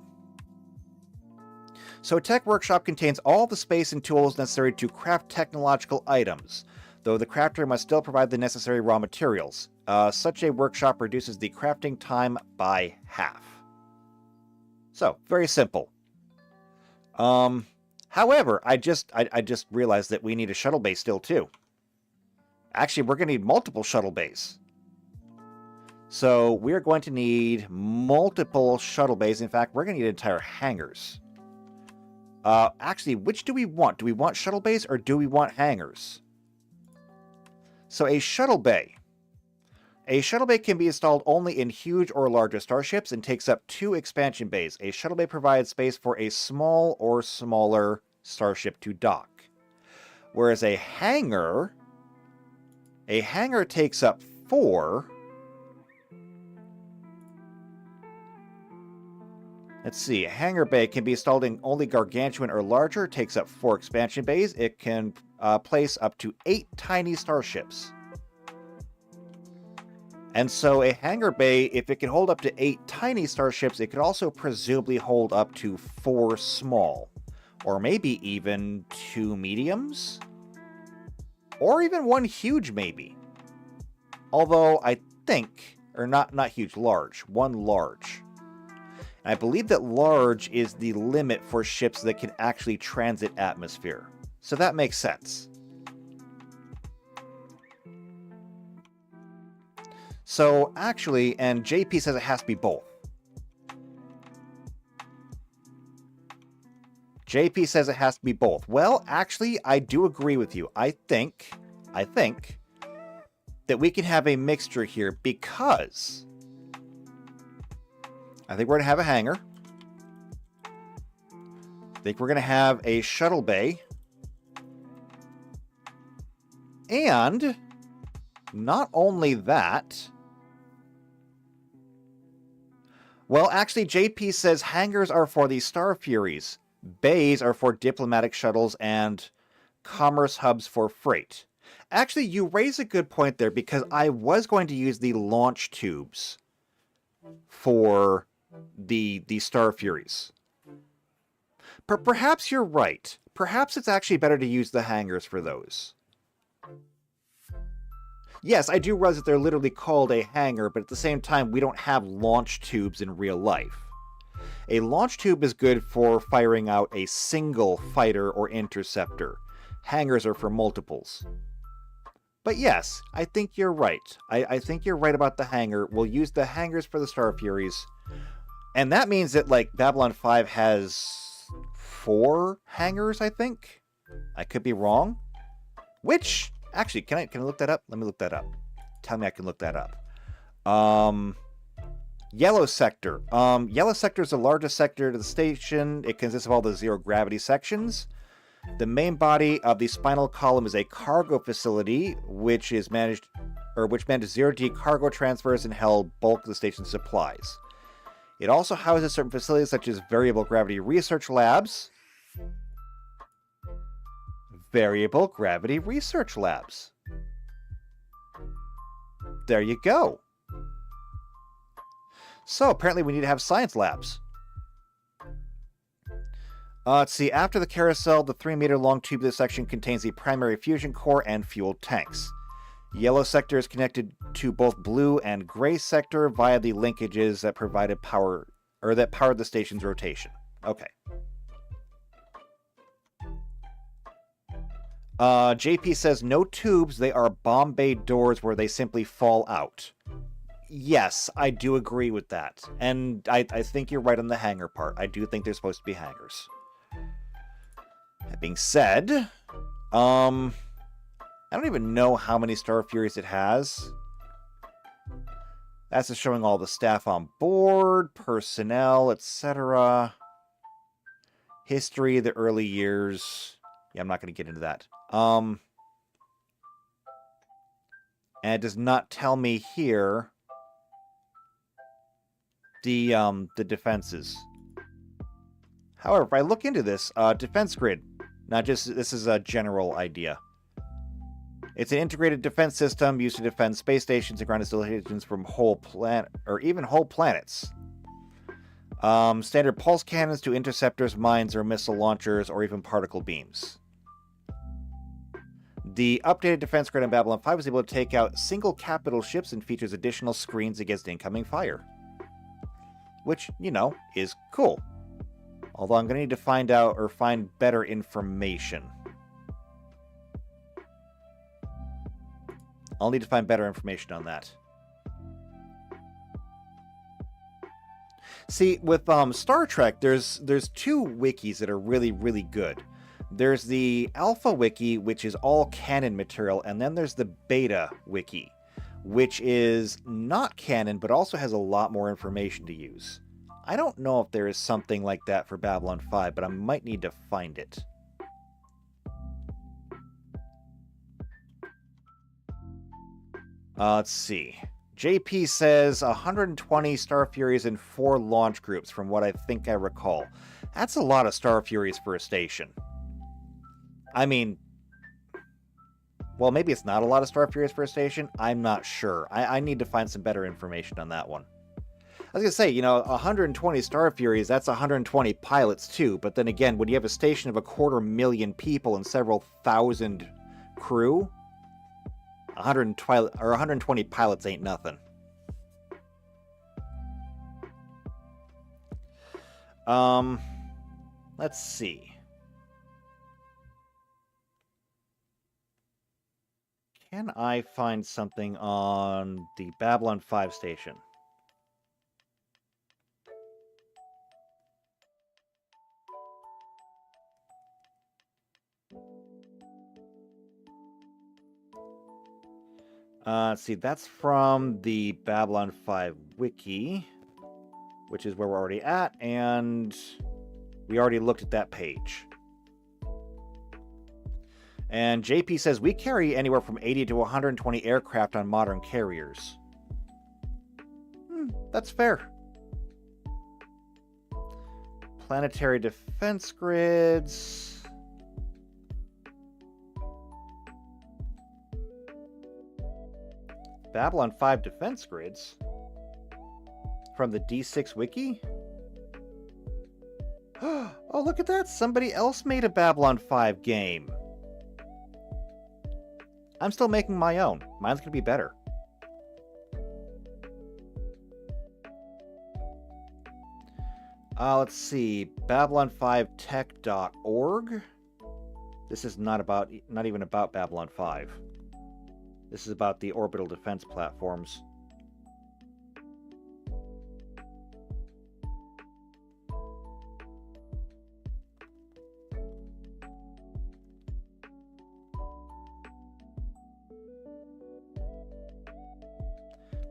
So Tech workshop contains all the space and tools necessary to craft technological items, though the crafter must still provide the necessary raw materials. Such a workshop reduces the crafting time by half. So, very simple. However, I just realized that we need a shuttle bay still too. Actually, we're going to need multiple shuttle bays. So, we're going to need multiple shuttle bays. In fact, we're going to need entire hangars. Actually, which do we want? Do we want shuttle bays or do we want hangars? So a shuttle bay. A shuttle bay can be installed only in huge or larger starships and takes up 2 expansion bays. A shuttle bay provides space for a small or smaller starship to dock. Whereas a hangar takes up 4. Let's see, a hangar bay can be installed in only gargantuan or larger, takes up 4 expansion bays. It can place up to 8 tiny starships. And so a hangar bay, if it can hold up to 8 tiny starships, it could also presumably hold up to 4 small. Or maybe even 2 mediums? Or even 1 huge, maybe. Although, I think... Or not huge, large. 1 large. And I believe that large is the limit for ships that can actually transit atmosphere. So that makes sense. So, actually, and JP says it has to be both. JP says it has to be both. Well, actually, I do agree with you. I think that we can have a mixture here because I think we're going to have a hangar. I think we're going to have a shuttle bay. And not only that... Well, actually, JP says hangars are for the Star Furies. Bays are for diplomatic shuttles and commerce hubs for freight. Actually, you raise a good point there because I was going to use the launch tubes for the Star Furies. Perhaps you're right. Perhaps it's actually better to use the hangars for those. Yes, I do realize that they're literally called a hangar, but at the same time, we don't have launch tubes in real life. A launch tube is good for firing out a single fighter or interceptor. Hangars are for multiples. But yes, I think you're right. I think you're right about the hangar. We'll use the hangars for the Star Furies. And that means that, like, Babylon 5 has 4 hangars, I think? I could be wrong. Which, actually, can I look that up? Let me look that up. Tell me I can look that up. Yellow sector. Yellow sector is the largest sector of the station. It consists of all the zero gravity sections. The main body of the spinal column is a cargo facility, which manages 0G cargo transfers and held bulk of the station's supplies. It also houses certain facilities such as variable gravity research labs. Variable gravity research labs. There you go. So apparently we need to have science labs. Let's see, after the carousel, the 3-meter-long tubular section contains the primary fusion core and fuel tanks. Yellow sector is connected to both blue and gray sector via the linkages that provided power, or that powered the station's rotation. Okay. JP says no tubes, they are bomb bay doors where they simply fall out. Yes, I do agree with that. And I think you're right on the hangar part. I do think they're supposed to be hangars. That being said, I don't even know how many Star Furies it has. That's just showing all the staff on board, personnel, etc. History of the early years. Yeah, I'm not going to get into that. And it does not tell me here the defenses. However, if I look into this, defense grid, this is a general idea. It's an integrated defense system used to defend space stations and ground installations from whole planet, or even whole planets. Standard pulse cannons to interceptors, mines, or missile launchers, or even particle beams. The updated defense grid in Babylon 5 was able to take out single capital ships and features additional screens against incoming fire. Which, you know, is cool. Although I'm going to need to find out or find better information. I'll need to find better information on that. See, with Star Trek, there's two wikis that are really, really good. There's the Alpha Wiki, which is all canon material, and then there's the Beta Wiki, which is not canon, but also has a lot more information to use. I don't know if there is something like that for Babylon 5, but I might need to find it. Let's see. JP says 120 Star Furies in 4 launch groups, from what I think I recall. That's a lot of Star Furies for a station. I mean, well, maybe it's not a lot of Star Furies for a station. I'm not sure. I need to find some better information on that one. I was going to say, you know, 120 Star Furies, that's 120 pilots too. But then again, when you have a station of 250,000 people and several thousand crew, 120 pilots ain't nothing. Let's see. Can I find something on the Babylon 5 station? Let's see, that's from the Babylon 5 wiki, which is where we're already at, and we already looked at that page. And JP says, we carry anywhere from 80 to 120 aircraft on modern carriers. That's fair. Planetary defense grids. Babylon 5 defense grids? From the D6 wiki? Oh, look at that! Somebody else made a Babylon 5 game. I'm still making my own. Mine's going to be better. Let's see. Babylon5tech.org. This is not even about Babylon 5. This is about the orbital defense platforms.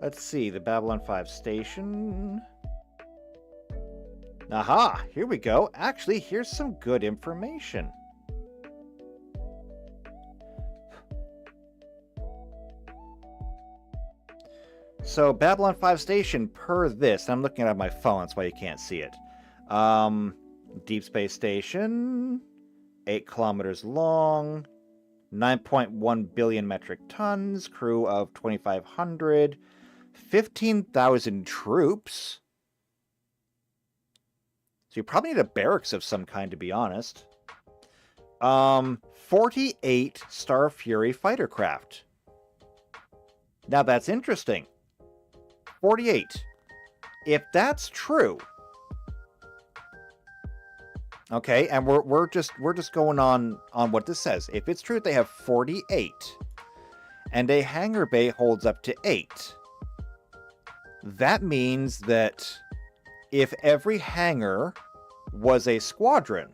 Let's see, the Babylon 5 station. Aha, here we go. Actually, here's some good information. So, Babylon 5 station, per this, I'm looking at it on my phone, that's why you can't see it. Deep space station, 8 kilometers long, 9.1 billion metric tons, crew of 2,500, 15,000 troops. So you probably need a barracks of some kind, to be honest. 48 Star Fury fighter craft. Now that's interesting. 48. If that's true, okay, and we're just going on what this says. If it's true, they have 48, and a hangar bay holds up to 8. That means that if every hangar was a squadron,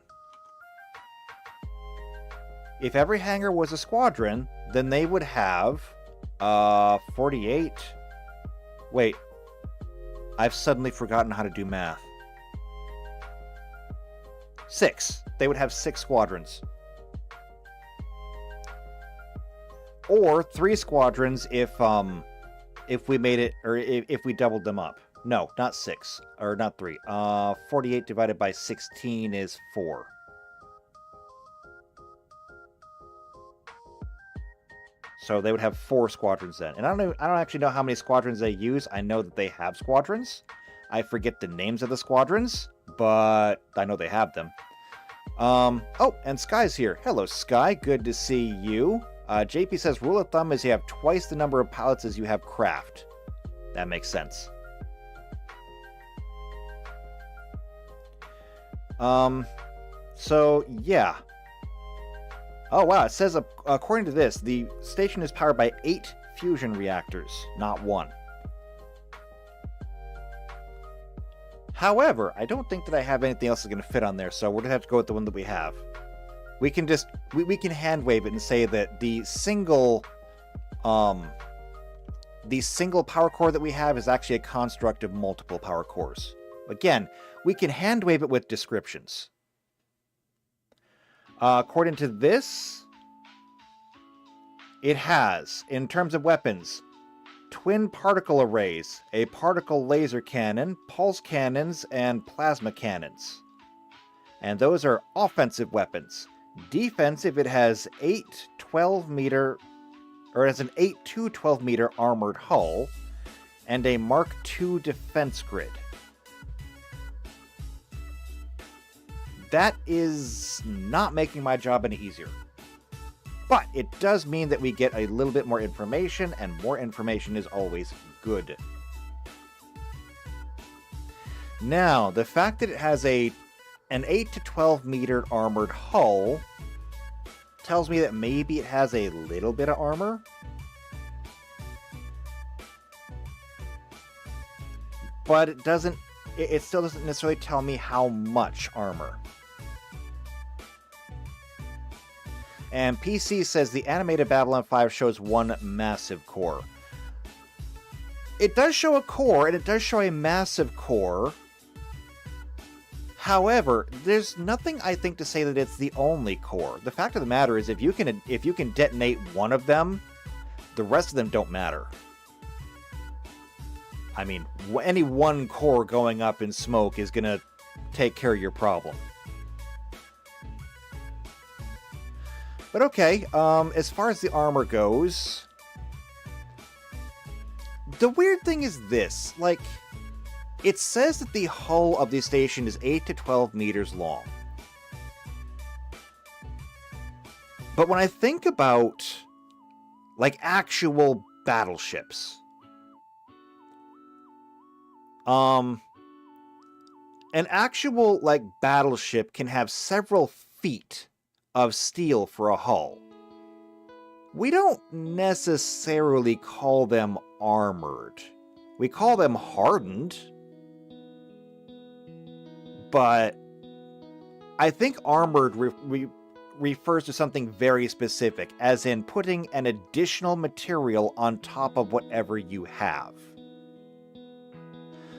then they would have 48. Wait, I've suddenly forgotten how to do math. 6. They would have 6 squadrons. Or 3 squadrons if we made it, or if we doubled them up. No, not 6. Or not 3. 48 divided by 16 is 4. So they would have 4 squadrons then. And I don't actually know how many squadrons they use. I know that they have squadrons. I forget the names of the squadrons, but I know they have them. Oh, and Sky's here. Hello, Sky. Good to see you. JP says, rule of thumb is you have twice the number of pilots as you have craft. That makes sense. So, yeah. Oh, wow. It says, according to this, the station is powered by 8 fusion reactors, not 1. However, I don't think that I have anything else that's going to fit on there, so we're going to have to go with the one that we have. We can just, we can hand wave it and say that the single power core that we have is actually a construct of multiple power cores. Again, we can hand wave it with descriptions. According to this, it has, in terms of weapons, twin particle arrays, a particle laser cannon, pulse cannons, and plasma cannons. And those are offensive weapons. Defensive, it has 8 12-meter, or it has an 8 to 12-meter armored hull, and a Mark II defense grid. That is not making my job any easier. But it does mean that we get a little bit more information, and more information is always good. Now, the fact that it has an 8 to 12 meter armored hull tells me that maybe it has a little bit of armor. But it still doesn't necessarily tell me how much armor. And PC says the animated Babylon 5 shows one massive core. It does show a core, and it does show a massive core. However, there's nothing, I think, to say that it's the only core. The fact of the matter is, if you can detonate one of them, the rest of them don't matter. I mean, any one core going up in smoke is going to take care of your problem. But okay, as far as the armor goes, the weird thing is this, like, it says that the hull of the station is 8 to 12 meters long. But when I think about, like, actual battleships, an actual, like, battleship can have several feet of steel for a hull. We don't necessarily call them armored. We call them hardened. But I think armored refers to something very specific, as in putting an additional material on top of whatever you have.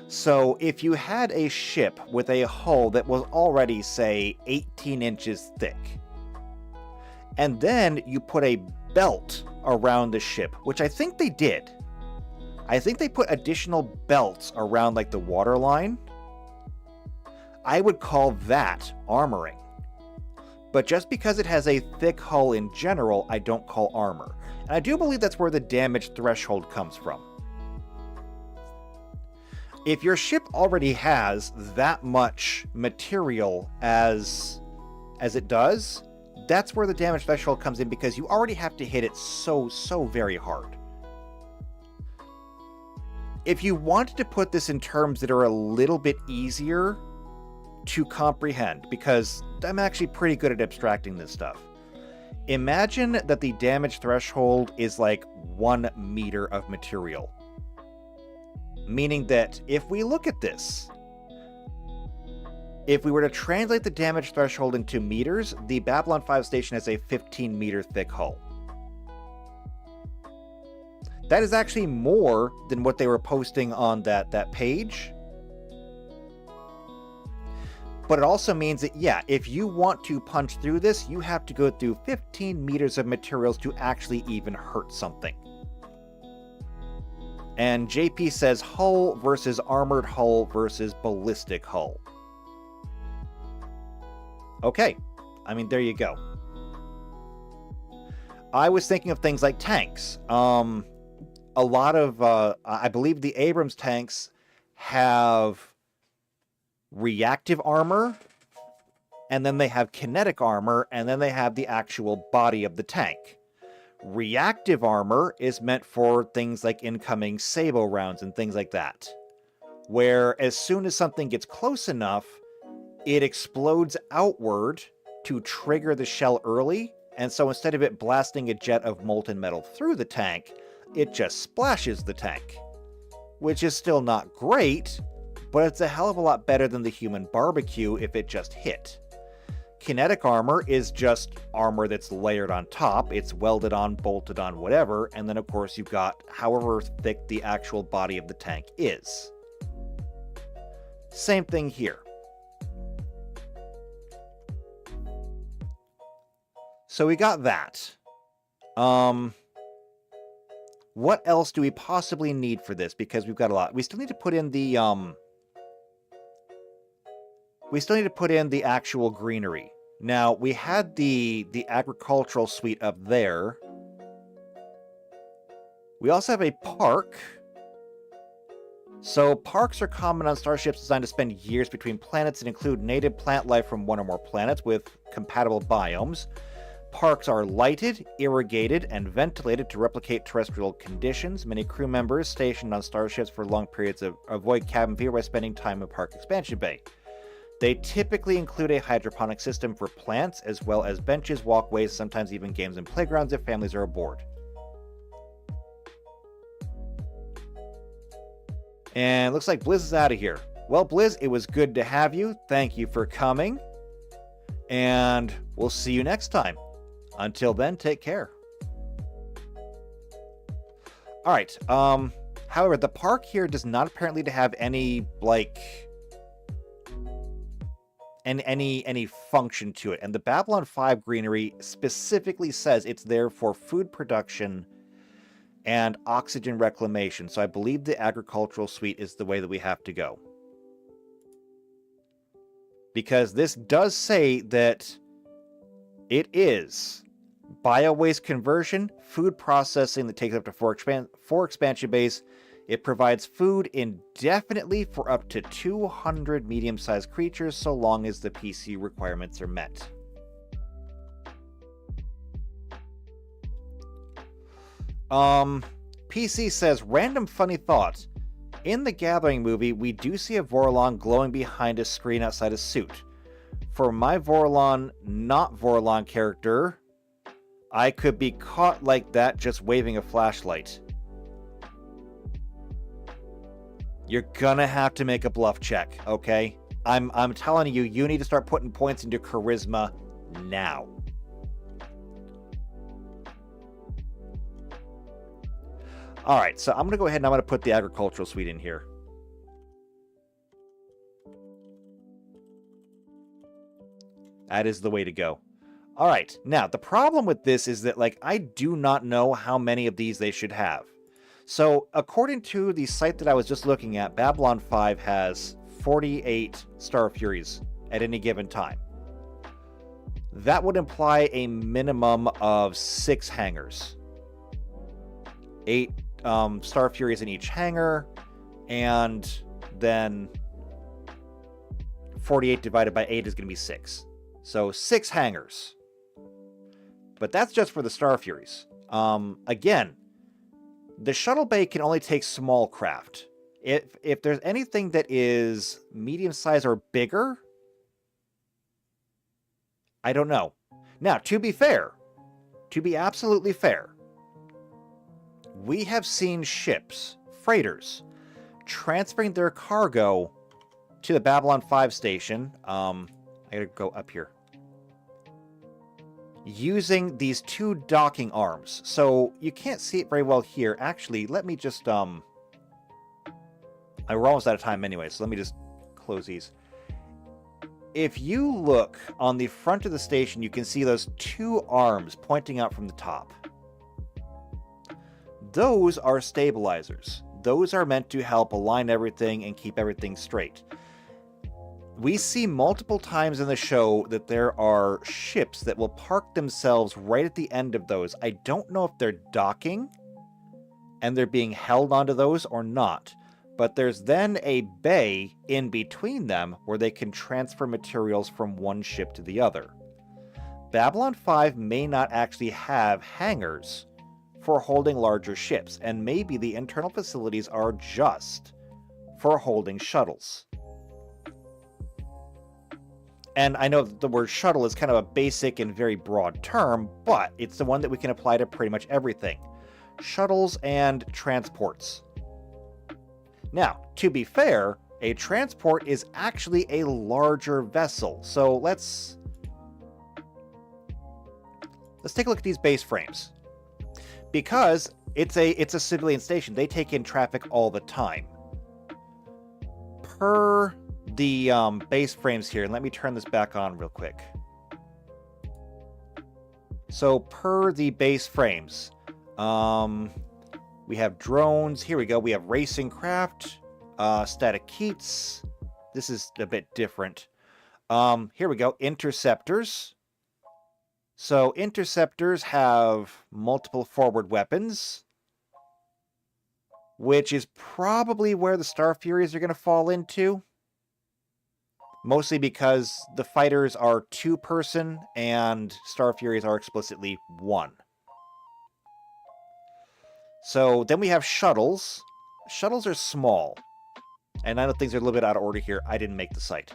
So if you had a ship with a hull that was already, say, 18 inches thick, and then you put a belt around the ship, which I think they did. I think they put additional belts around, like, the waterline. I would call that armoring. But just because it has a thick hull in general, I don't call armor. And I do believe that's where the damage threshold comes from. If your ship already has that much material as it does, that's where the damage threshold comes in, because you already have to hit it so very hard. If you wanted to put this in terms that are a little bit easier to comprehend, because I'm actually pretty good at abstracting this stuff. Imagine that the damage threshold is like 1 meter of material. Meaning that if we look at this, if we were to translate the damage threshold into meters, the Babylon 5 station has a 15 meter thick hull. That is actually more than what they were posting on that page. But it also means that, yeah, if you want to punch through this, you have to go through 15 meters of materials to actually even hurt something. And JP says hull versus armored hull versus ballistic hull. Okay, I mean, there you go. I was thinking of things like tanks. A lot of, I believe the Abrams tanks have reactive armor, and then they have kinetic armor, and then they have the actual body of the tank. Reactive armor is meant for things like incoming Sabo rounds and things like that, where as soon as something gets close enough, it explodes outward to trigger the shell early, and so instead of it blasting a jet of molten metal through the tank, it just splashes the tank. Which is still not great, but it's a hell of a lot better than the human barbecue if it just hit. Kinetic armor is just armor that's layered on top. It's welded on, bolted on, whatever, and then of course you've got however thick the actual body of the tank is. Same thing here. So we got that. What else do we possibly need for this? Because we've got a lot. We still need to put in the actual greenery. Now, we had the agricultural suite up there. We also have a park. So, parks are common on starships designed to spend years between planets and include native plant life from one or more planets with compatible biomes. Parks are lighted, irrigated, and ventilated to replicate terrestrial conditions. Many crew members stationed on starships for long periods avoid cabin fever by spending time in Park Expansion Bay. They typically include a hydroponic system for plants, as well as benches, walkways, sometimes even games and playgrounds if families are aboard. And looks like Blizz is out of here. Well, Blizz, it was good to have you. Thank you for coming. And we'll see you next time. Until then, take care. Alright, however, the park here does not apparently have any, like... any function to it. And the Babylon 5 greenery specifically says it's there for food production and oxygen reclamation. So I believe the agricultural suite is the way that we have to go. Because this does say that it is bio-waste conversion, food processing that takes up to 4 expansion bays. It provides food indefinitely for up to 200 medium-sized creatures so long as the PC requirements are met. PC says, random funny thought. In the Gathering movie, we do see a Vorlon glowing behind a screen outside a suit. For my Vorlon, not Vorlon character, I could be caught like that just waving a flashlight. You're gonna have to make a bluff check, okay? I'm telling you, you need to start putting points into charisma now. Alright, so I'm gonna go ahead and I'm gonna put the agricultural suite in here. That is the way to go. Alright, now the problem with this is that, like, I do not know how many of these they should have. So, according to the site that I was just looking at, Babylon 5 has 48 Star Furies at any given time. That would imply a minimum of 6 hangars. 8 Star Furies in each hangar, and then 48 divided by 8 is going to be 6. So, 6 hangars. But that's just for the Star Furies. Again, the shuttle bay can only take small craft. If there's anything that is medium size or bigger, I don't know. Now, to be fair, to be absolutely fair, we have seen ships, freighters, transferring their cargo to the Babylon 5 station. I gotta go up here. Using these 2 docking arms. So you can't see it very well here. Actually, let me just we're almost out of time anyway, so let me just close these. If you look on the front of the station, you can see those 2 arms pointing out from the top. Those are stabilizers. Those are meant to help align everything and keep everything straight. We see multiple times in the show that there are ships that will park themselves right at the end of those. I don't know if they're docking and they're being held onto those or not, but there's then a bay in between them where they can transfer materials from one ship to the other. Babylon 5 may not actually have hangars for holding larger ships, and maybe the internal facilities are just for holding shuttles. And I know that the word shuttle is kind of a basic and very broad term, but it's the one that we can apply to pretty much everything. Shuttles and transports. Now, to be fair, A transport is actually a larger vessel. So let's take a look at these base frames. Because it's a civilian station, they take in traffic all the time. Per the base frames here, and let me turn this back on real quick. So per the base frames, we have drones. Here we go. We have racing craft, static keats. This is a bit different. Here we go. Interceptors. So interceptors have multiple forward weapons, which is probably where the Star Furies are going to fall into. Mostly because the fighters are 2-person and Star Furies are explicitly 1. So then we have shuttles. Shuttles are small. And I know things are a little bit out of order here. I didn't make the site.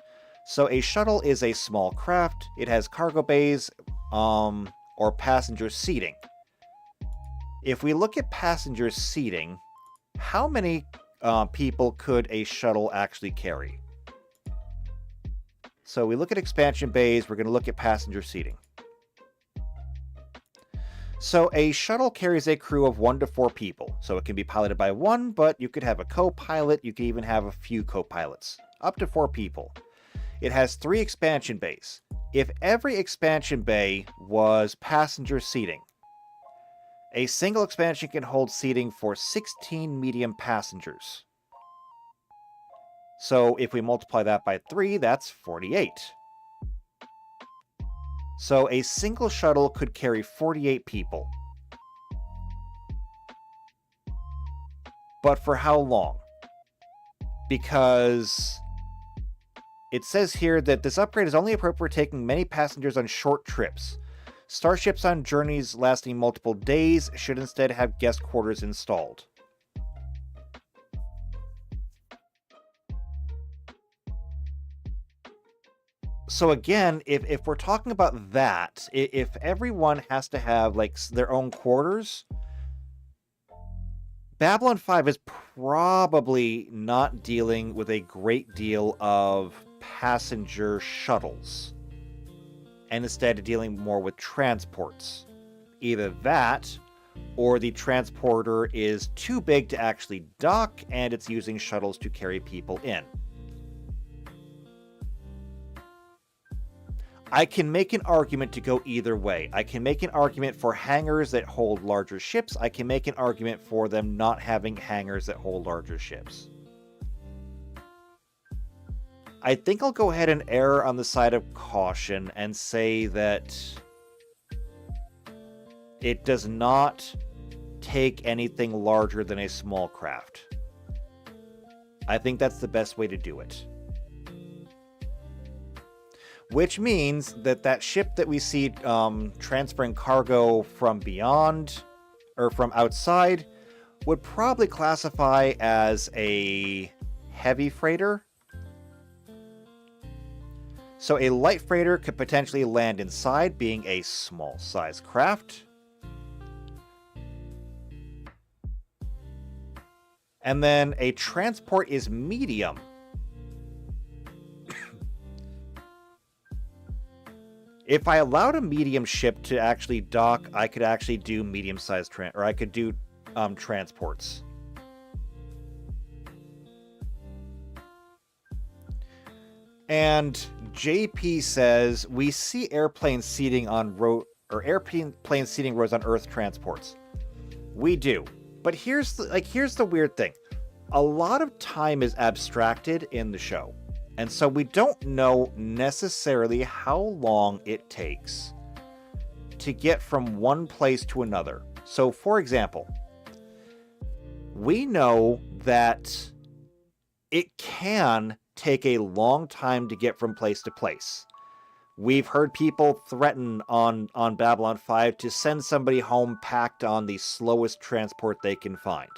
So a shuttle is a small craft. It has cargo bays or passenger seating. If we look at passenger seating, how many people could a shuttle actually carry? So we look at expansion bays, we're going to look at passenger seating. So a shuttle carries a crew of 1 to 4 people. So it can be piloted by 1, but you could have a co-pilot, you could even have a few co-pilots. Up to 4 people. It has 3 expansion bays. If every expansion bay was passenger seating, a single expansion can hold seating for 16 medium passengers. So if we multiply that by 3, that's 48. So a single shuttle could carry 48 people. But for how long? Because it says here that this upgrade is only appropriate for taking many passengers on short trips. Starships on journeys lasting multiple days should instead have guest quarters installed. So again, if we're talking about that, if everyone has to have like their own quarters, Babylon 5 is probably not dealing with a great deal of passenger shuttles, and instead dealing more with transports. Either that, or the transporter is too big to actually dock, and it's using shuttles to carry people in. I can make an argument to go either way. I can make an argument for hangars that hold larger ships. I can make an argument for them not having hangars that hold larger ships. I think I'll go ahead and err on the side of caution and say that it does not take anything larger than a small craft. I think that's the best way to do it. Which means that that ship that we see transferring cargo from beyond, or from outside, would probably classify as a heavy freighter. So a light freighter could potentially land inside, being a small size craft. And then a transport is medium. If I allowed a medium ship to actually dock, I could actually do medium-sized I could do transports. And JP says we see airplane seating on airplane seating rows on Earth transports. We do, but here's the weird thing. A lot of time is abstracted in the show. And so we don't know necessarily how long it takes to get from one place to another. So, for example, we know that it can take a long time to get from place to place. We've heard people threaten on Babylon 5 to send somebody home packed on the slowest transport they can find.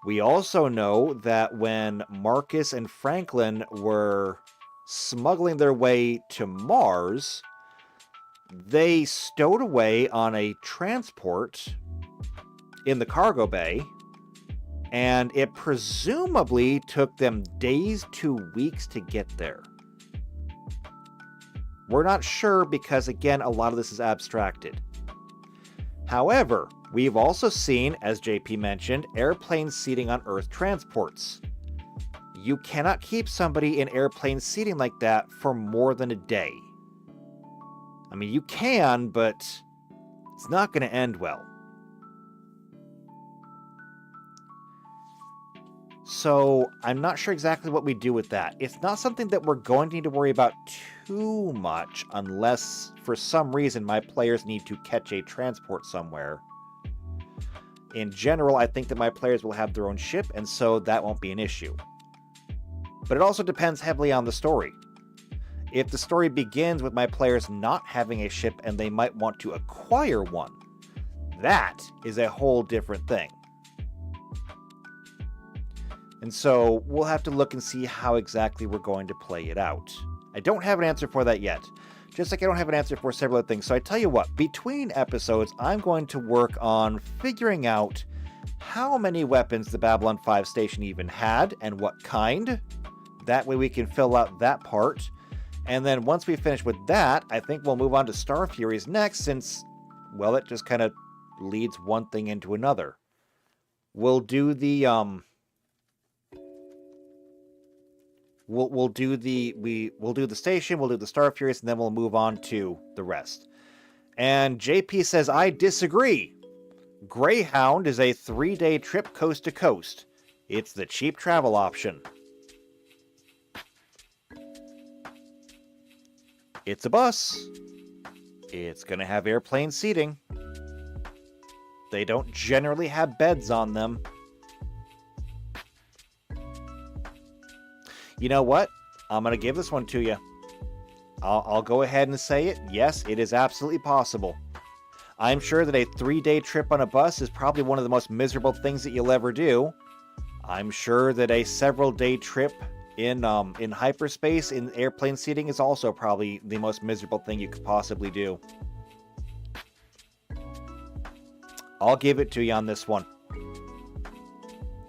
We also know that when Marcus and Franklin were smuggling their way to Mars, they stowed away on a transport in the cargo bay And it presumably took them days to weeks to get there. We're not sure because, again, a lot of this is abstracted. However, we've also seen, as JP mentioned, airplane seating on Earth transports. You cannot keep somebody in airplane seating like that for more than a day. I mean, you can, but it's not going to end well. So, I'm not sure exactly what we do with that. It's not something that we're going to need to worry about too much unless, for some reason, my players need to catch a transport somewhere. In general, I think that my players will have their own ship, and so that won't be an issue. But it also depends heavily on the story. If the story begins with my players not having a ship and they might want to acquire one, that is a whole different thing. And so we'll have to look and see how exactly we're going to play it out. I don't have an answer for that yet. Just like I don't have an answer for several other things. So I tell you what, between episodes, I'm going to work on figuring out how many weapons the Babylon 5 station even had and what kind. That way we can fill out that part. And then once we finish with that, I think we'll move on to Star Furies next since, well, it just kind of leads one thing into another. We'll do the, We'll do the station, we'll do the Star Furies, and then we'll move on to the rest. And JP says, I disagree. Greyhound is a 3-day trip coast to coast. It's the cheap travel option. It's a bus. It's going to have airplane seating. They don't generally have beds on them. You know what? I'm going to give this one to you. I'll go ahead and say it. Yes, it is absolutely possible. I'm sure that a 3-day trip on a bus is probably one of the most miserable things that you'll ever do. I'm sure that a several-day trip in hyperspace in airplane seating is also probably the most miserable thing you could possibly do. I'll give it to you on this one.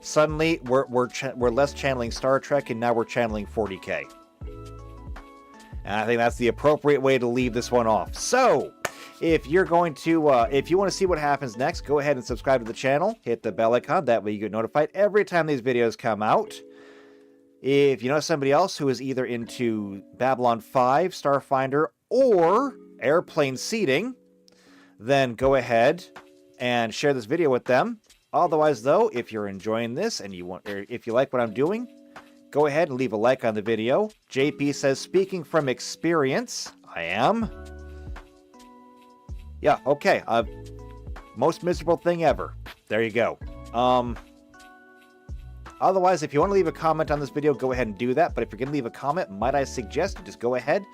Suddenly, we're less channeling Star Trek, and now we're channeling 40K. And I think that's the appropriate way to leave this one off. So, if you're going to, if you want to see what happens next, go ahead and subscribe to the channel. Hit the bell icon. That way you get notified every time these videos come out. If you know somebody else who is either into Babylon 5, Starfinder, or airplane seating, then go ahead and share this video with them. Otherwise, though, if you're enjoying this and if you like what I'm doing, go ahead and leave a like on the video. JP says, speaking from experience, I am. Yeah, okay. Most miserable thing ever. There you go. Otherwise, if you want to leave a comment on this video, go ahead and do that. But if you're going to leave a comment, might I suggest you just go ahead,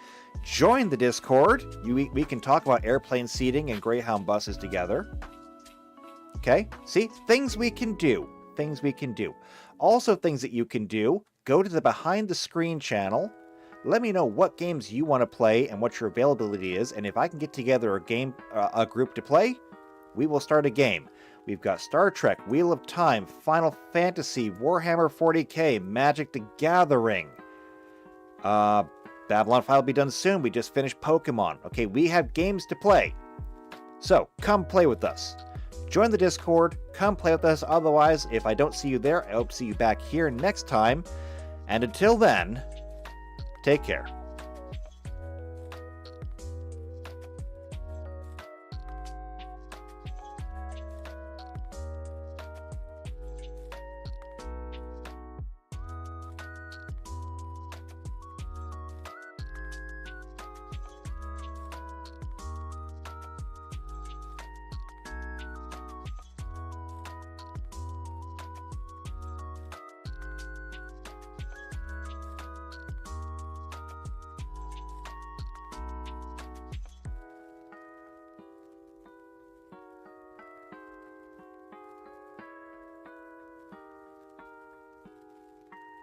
join the Discord. We can talk about airplane seating and Greyhound buses together. Okay, see, things we can do, things we can do. Also things that you can do, go to the Behind the Screen channel, let me know what games you want to play and what your availability is, and if I can get together a group to play, we will start a game. We've got Star Trek, Wheel of Time, Final Fantasy, Warhammer 40K, Magic the Gathering. Babylon 5 will be done soon, we just finished Pokemon. Okay, we have games to play. So, come play with us. Join the Discord, come play with us. Otherwise, if I don't see you there, I hope to see you back here next time. And until then, take care.